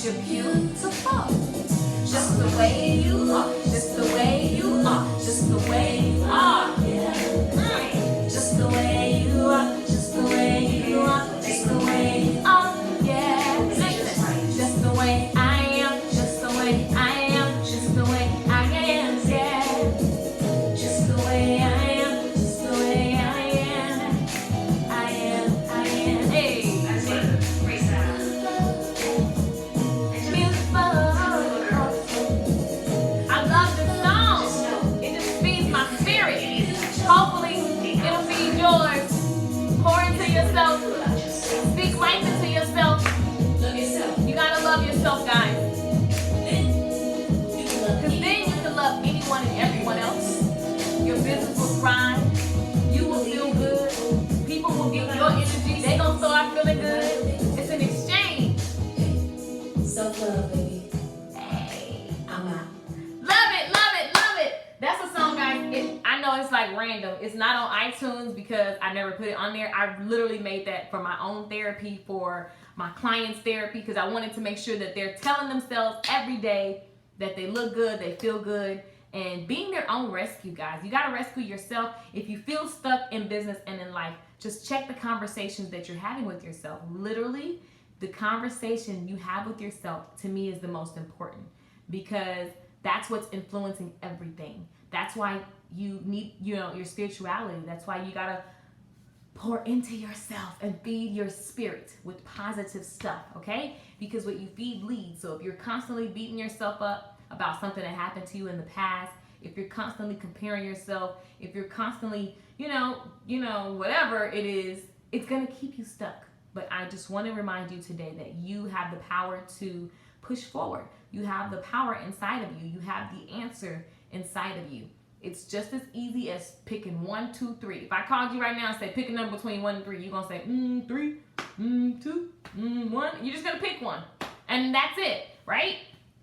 Speaker 3: you're beautiful. Just the way you are, just the way you are, just the way you are. Just the way you are, just the way you are, just the way you are. Yeah, listen, just the way I am, just the way I am, just the way I am. Yeah, just the way I am, just the way I am. I am. Hey, beautiful. I love this song. It just feeds my spirit. Hopefully, it'll feed yours. Pour into yourself. Speak life into yourself. You gotta love yourself, guys. Because then you can love anyone and everyone else. Your business will thrive. You will feel good. People will get your energy. They gonna start feeling good. It's an exchange.
Speaker 4: Self-love, baby.
Speaker 3: Hey.
Speaker 4: I'm out.
Speaker 3: Love it, love it, love it. That's a song, guys. I know it's like random. It's not on iTunes because I never put it on there. I literally made that for my own therapy, for my clients' therapy, because I wanted to make sure that they're telling themselves every day that they look good, they feel good, and being their own rescue, guys. You got to rescue yourself. If you feel stuck in business and in life, just check the conversations that you're having with yourself. Literally, the conversation you have with yourself, to me, is the most important, because that's what's influencing everything. That's why you need, your spirituality. That's why you gotta pour into yourself and feed your spirit with positive stuff, okay? Because what you feed leads. So if you're constantly beating yourself up about something that happened to you in the past, if you're constantly comparing yourself, if you're constantly, whatever it is, it's gonna keep you stuck. But I just want to remind you today that you have the power to push forward. You have the power inside of you. You have the answer inside of you. It's just as easy as picking 1, 2, 3. If I called you right now and say pick a number between 1 and 3, you're gonna say 3, 2, 1. You're just gonna pick one, and that's it, right?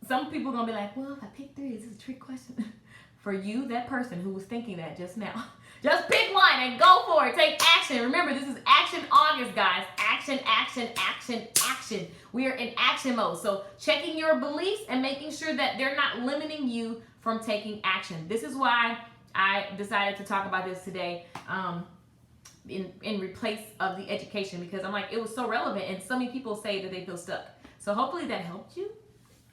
Speaker 3: Some people are gonna be like, well, if I pick 3, is this a trick question? For you, that person who was thinking that just now, just pick one and go for it. Take action. Remember, this is Action August, guys. Action, action, action, action. We are in action mode. So checking your beliefs and making sure that they're not limiting you from taking action. This is why I decided to talk about this today in replace of the education, because I'm like, it was so relevant, and so many people say that they feel stuck. So hopefully that helped you.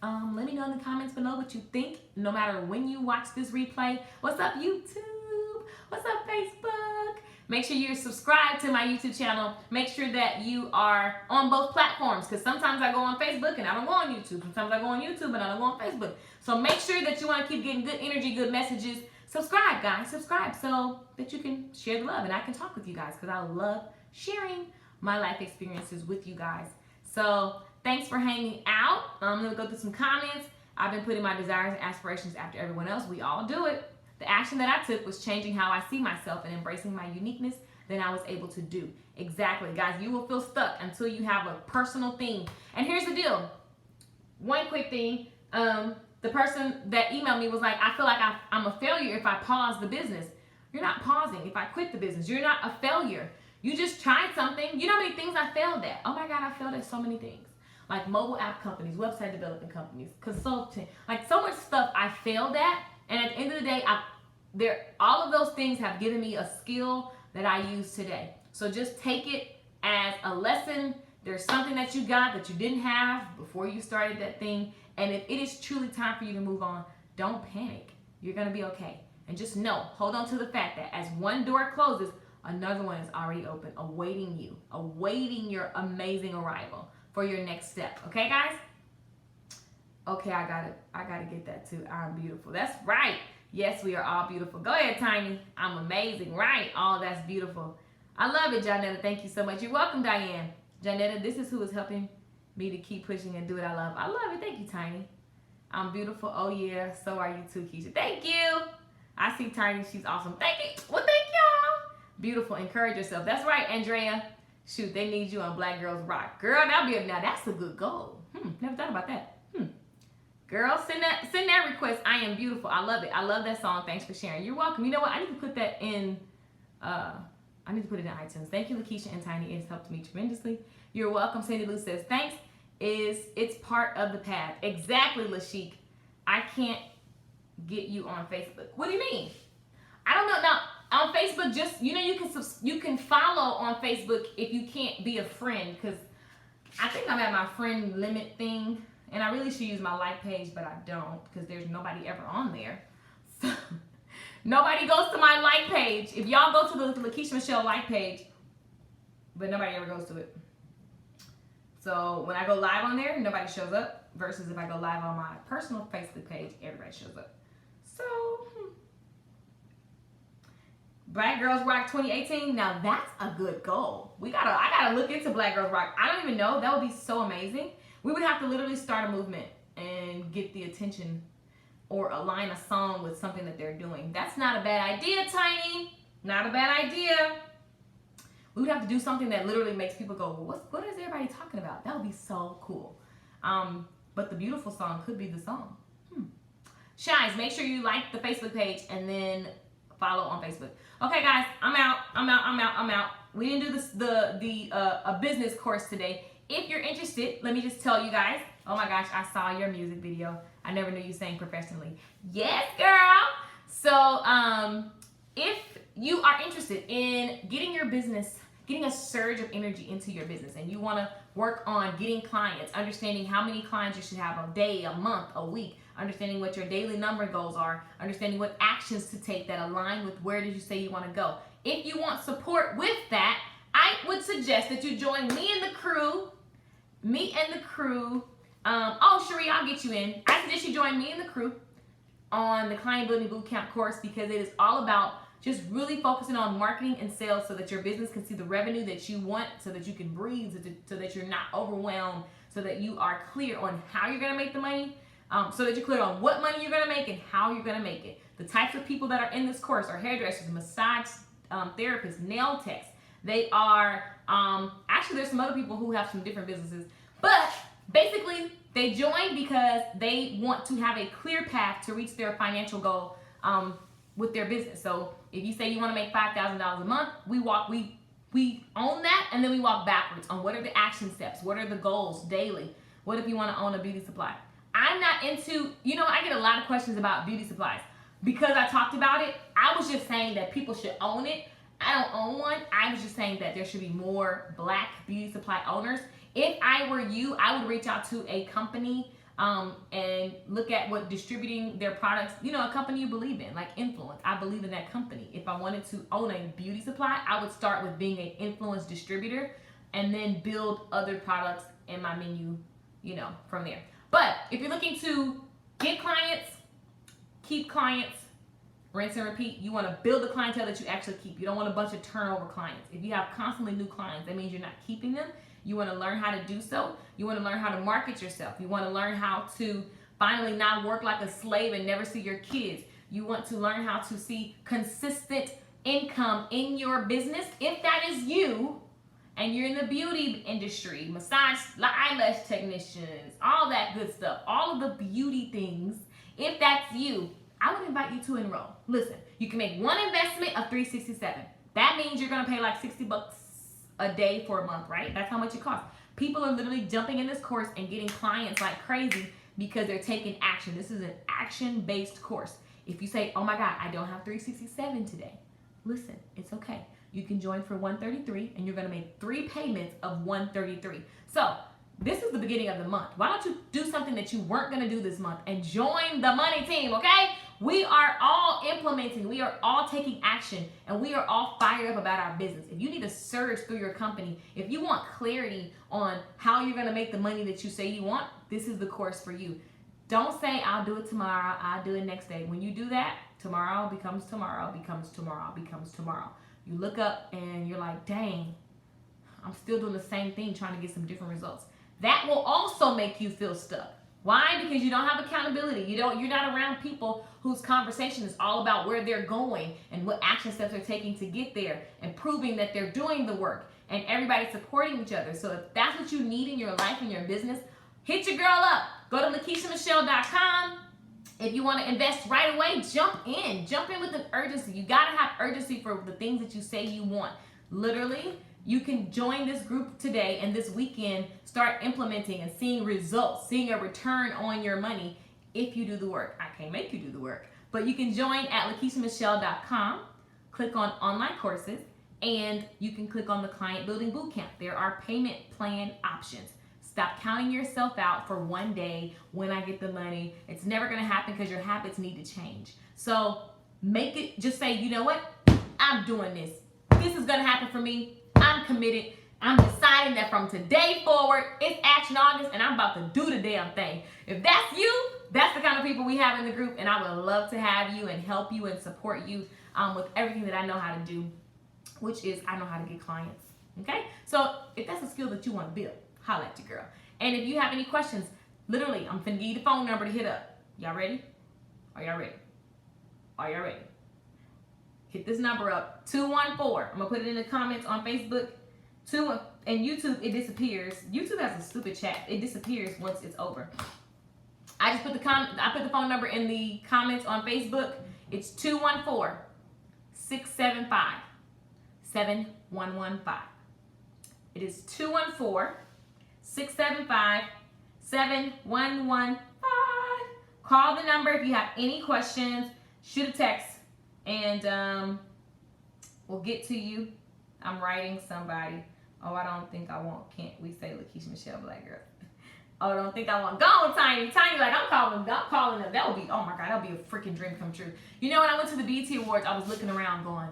Speaker 3: Let me know in the comments below what you think, no matter when you watch this replay. What's up, YouTube? What's up, Facebook? Make sure you're subscribed to my YouTube channel. Make sure that you are on both platforms, because sometimes I go on Facebook and I don't go on YouTube. Sometimes I go on YouTube and I don't go on Facebook. So make sure that you want to keep getting good energy, good messages. Subscribe, guys. Subscribe so that you can share the love and I can talk with you guys, because I love sharing my life experiences with you guys. So thanks for hanging out. I'm going to go through some comments. I've been putting my desires and aspirations after everyone else. We all do it. The action that I took was changing how I see myself and embracing my uniqueness. Then I was able to do. Exactly, guys. You will feel stuck until you have a personal thing. And here's the deal. One quick thing. The person that emailed me was like, I feel like I'm a failure if I pause the business. You're not pausing. If I quit the business, you're not a failure. You just tried something. You know how many things I failed at? Oh my God, I failed at so many things. Like mobile app companies, website development companies, consulting, like so much stuff I failed at. And at the end of the day, all of those things have given me a skill that I use today. So just take it as a lesson. There's something that you got that you didn't have before you started that thing. And if it is truly time for you to move on, don't panic. You're going to be okay. And just know, hold on to the fact that as one door closes, another one is already open, awaiting you, awaiting your amazing arrival for your next step. Okay, guys? Okay, I gotta get that too. I'm beautiful. That's right. Yes, we are all beautiful. Go ahead, Tiny. I'm amazing, right? Oh, that's beautiful. I love it, Janetta. Thank you so much. You're welcome, Diane. Janetta, this is who is helping me to keep pushing and do what I love. I love it. Thank you, Tiny. I'm beautiful. Oh, yeah. So are you too, Keisha. Thank you. I see Tiny. She's awesome. Thank you. Well, thank y'all. Beautiful. Encourage yourself. That's right, Andrea. Shoot, they need you on Black Girls Rock. Girl, now that's a good goal. Never thought about that. Girl, send that request. I am beautiful. I love it. I love that song. Thanks for sharing. You're welcome. You know what? I need to put that in, I need to put it in iTunes. Thank you, Lakeisha and Tiny. It's helped me tremendously. You're welcome. Sandy Lou says, thanks. it's part of the path. Exactly, Lashik. I can't get you on Facebook. What do you mean? I don't know. Now on Facebook, just you can follow on Facebook if you can't be a friend, because I think I'm at my friend limit thing, and I really should use my like page, but I don't because there's nobody ever on there. So, nobody goes to my like page. If y'all go to the Lakeisha Michelle like page, but nobody ever goes to it. So when I go live on there, nobody shows up. Versus if I go live on my personal Facebook page, everybody shows up. So, Black Girls Rock 2018. Now that's a good goal. I gotta look into Black Girls Rock. I don't even know. That would be so amazing. We would have to literally start a movement and get the attention or align a song with something that they're doing. That's not a bad idea, Tiny. Not a bad idea. We would have to do something that literally makes people go, well, what is everybody talking about? That would be so cool. But the beautiful song could be the song. Shines, make sure you like the Facebook page and then follow on Facebook. Okay, guys, I'm out. We didn't do a business course today. If you're interested, let me just tell you guys. Oh my gosh, I saw your music video. I never knew you sang professionally. Yes, girl. So, if you are interested in getting your business, getting a surge of energy into your business, and you want to work on getting clients, understanding how many clients you should have a day, a month, a week, understanding what your daily number goals are, understanding what actions to take that align with where did you say you want to go. If you want support with that, I would suggest that you join me and the crew. Cherie, I'll get you in. I suggest you join me and the crew on the Client Building Bootcamp course, because it is all about just really focusing on marketing and sales so that your business can see the revenue that you want, so that you can breathe, so that you're not overwhelmed, so that you are clear on how you're going to make the money, so that you're clear on what money you're going to make and how you're going to make it. The types of people that are in this course are hairdressers, massage therapists, nail techs. They are, actually there's some other people who have some different businesses, but basically they join because they want to have a clear path to reach their financial goal with their business. So if you say you want to make $5,000 a month, we own that, and then we walk backwards on what are the action steps, what are the goals daily. What if you want to own a beauty supply? I'm not into, I get a lot of questions about beauty supplies. Because I talked about it, I was just saying that people should own it. I don't own one. I was just saying that there should be more Black beauty supply owners. If I were you, I would reach out to a company and look at what distributing their products, a company you believe in, like Influence. I believe in that company. If I wanted to own a beauty supply, I would start with being an Influence distributor and then build other products in my menu, from there. But if you're looking to get clients, keep clients, rinse and repeat, you want to build a clientele that you actually keep. You don't want a bunch of turnover clients. If you have constantly new clients, that means you're not keeping them. You want to learn how to do so. You want to learn how to market yourself. You want to learn how to finally not work like a slave and never see your kids. You want to learn how to see consistent income in your business. If that is you, and you're in the beauty industry, massage, eyelash technicians, all that good stuff, all of the beauty things, if that's you, I would invite you to enroll. Listen, you can make one investment of $367. That means you're going to pay like $60 a day for a month, right? That's how much it costs. People are literally jumping in this course and getting clients like crazy because they're taking action. This is an action-based course. If you say, oh my God, I don't have $367 today, listen, it's okay. You can join for $133 and you're going to make 3 payments of $133. So this is the beginning of the month. Why don't you do something that you weren't going to do this month and join the money team, okay? We are all implementing, we are all taking action, and we are all fired up about our business. If you need to surge through your company, if you want clarity on how you're going to make the money that you say you want, this is the course for you. Don't say, I'll do it tomorrow, I'll do it next day. When you do that, tomorrow becomes tomorrow, becomes tomorrow, becomes tomorrow. You look up and you're like, dang, I'm still doing the same thing, trying to get some different results. That will also make you feel stuck. Why? Because you don't have accountability. You're not around people whose conversation is all about where they're going and what action steps they're taking to get there and proving that they're doing the work and everybody supporting each other. So if that's what you need in your life and your business, hit your girl up. Go to LakeishaMichelle.com. If you want to invest right away, jump in with an urgency. You got to have urgency for the things that you say you want. Literally, You can join this group today and this weekend start implementing and seeing results, seeing a return on your money if you do the work. I can't make you do the work, but you can join at LakeishaMichelle.com, click on online courses, and you can click on the Client Building Bootcamp. There are payment plan options. Stop counting yourself out for one day when I get the money. It's never gonna happen because your habits need to change. So make it, just say, you know what? I'm doing this. This is gonna happen for me. I'm committed. I'm deciding that from today forward, it's Action August and I'm about to do the damn thing. If that's you, that's the kind of people we have in the group, and I would love to have you and help you and support you with everything that I know how to do, which is I know how to get clients. Okay? So if that's a skill that you want to build, holla at your girl. And if you have any questions, literally, I'm finna give you the phone number to hit up. Y'all ready? Are y'all ready? Are y'all ready? Hit this number up, 214. I'm gonna put it in the comments on Facebook. And YouTube, it disappears. YouTube has a stupid chat. It disappears once it's over. I just put the phone number in the comments on Facebook. It's 214-675-7115. It is 214-675-7115. Call the number if you have any questions. Shoot a text, and we'll get to you. I'm writing somebody. Oh, I don't think I want. Can't we say Lakeisha Michelle Black Girl? Oh, I don't think I want. Go on, Tiny. Tiny, like I'm calling them. That would be. Oh my God, that would be a freaking dream come true. You know, when I went to the BET Awards, I was looking around, going,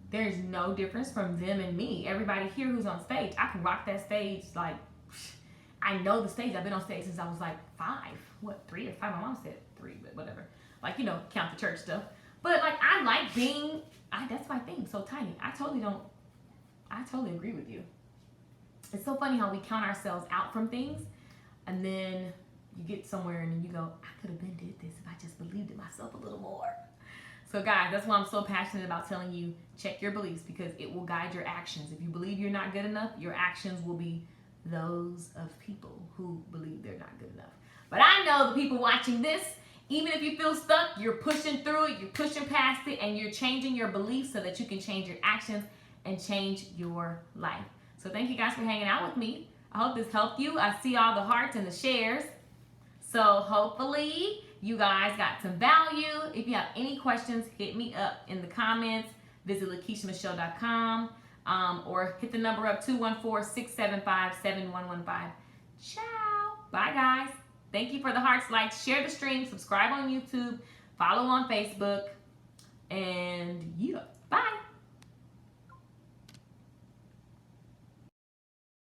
Speaker 3: "There's no difference from them and me. Everybody here who's on stage, I can rock that stage. Like, I know the stage. I've been on stage since I was like 5. What, 3 or 5? My mom said 3, but whatever. Like, you know, count the church stuff. But like, I like being. That's my thing. So Tiny, I totally agree with you. It's so funny how we count ourselves out from things, and then you get somewhere and then you go, I could have been did this if I just believed in myself a little more. So guys, that's why I'm so passionate about telling you, check your beliefs, because it will guide your actions. If you believe you're not good enough, your actions will be those of people who believe they're not good enough. But I know the people watching this, even if you feel stuck, you're pushing through it, you're pushing past it, and you're changing your beliefs so that you can change your actions and change your life. So thank you guys for hanging out with me. I hope this helped you. I see all the hearts and the shares. So hopefully you guys got some value. If you have any questions, hit me up in the comments. Visit LakeishaMichelle.com or hit the number up, 214-675-7115. Ciao. Bye, guys. Thank you for the hearts, likes, share the stream, subscribe on YouTube, follow on Facebook, and yeah, bye.